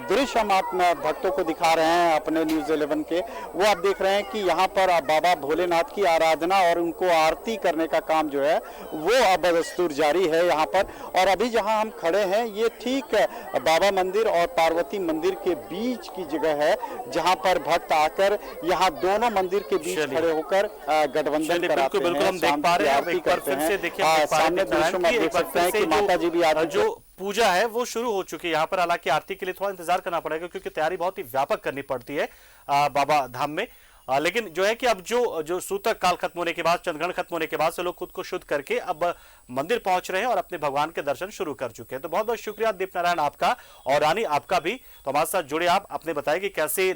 दृश्य हम आप भक्तों को दिखा रहे हैं अपने न्यूज़ 11 के, वो आप देख रहे हैं कि यहाँ पर बाबा भोलेनाथ की आराधना और उनको आरती करने का काम जो है वो अब दस्तूर जारी है यहाँ पर। और अभी जहाँ हम खड़े हैं ये ठीक बाबा मंदिर और पार्वती मंदिर के बीच की जगह है, जहाँ पर भक्त आकर यहाँ दोनों मंदिर के बीच खड़े होकर गठबंधन कराते हैं। बिल्कुल हम देख पा रहे हैं, एक बार फिर से देखिए सामने दृश्यों में देख सकते हैं कि माता जी भी जो पूजा है वो शुरू हो चुकी है। यहाँ पर हालांकि आरती के लिए थोड़ा इंतजार करना पड़ेगा क्योंकि तैयारी बहुत ही व्यापक करनी पड़ती है बाबा धाम में। लेकिन जो है कि अब जो सूतक काल खत्म होने के बाद, चंद्रग्रहण खत्म होने के बाद से लोग खुद को शुद्ध करके अब मंदिर पहुंच रहे हैं और अपने भगवान के दर्शन शुरू कर चुके हैं। तो बहुत बहुत शुक्रिया दीप नारायण आपका और रानी आपका भी। तो हमारे साथ जुड़े आप, अपने बताएं कि कैसे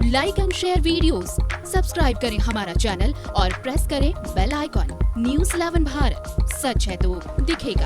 like and share videos, subscribe करें हमारा चैनल और प्रेस करें बेल आइकॉन। न्यूज़ 11 भारत, सच है तो दिखेगा।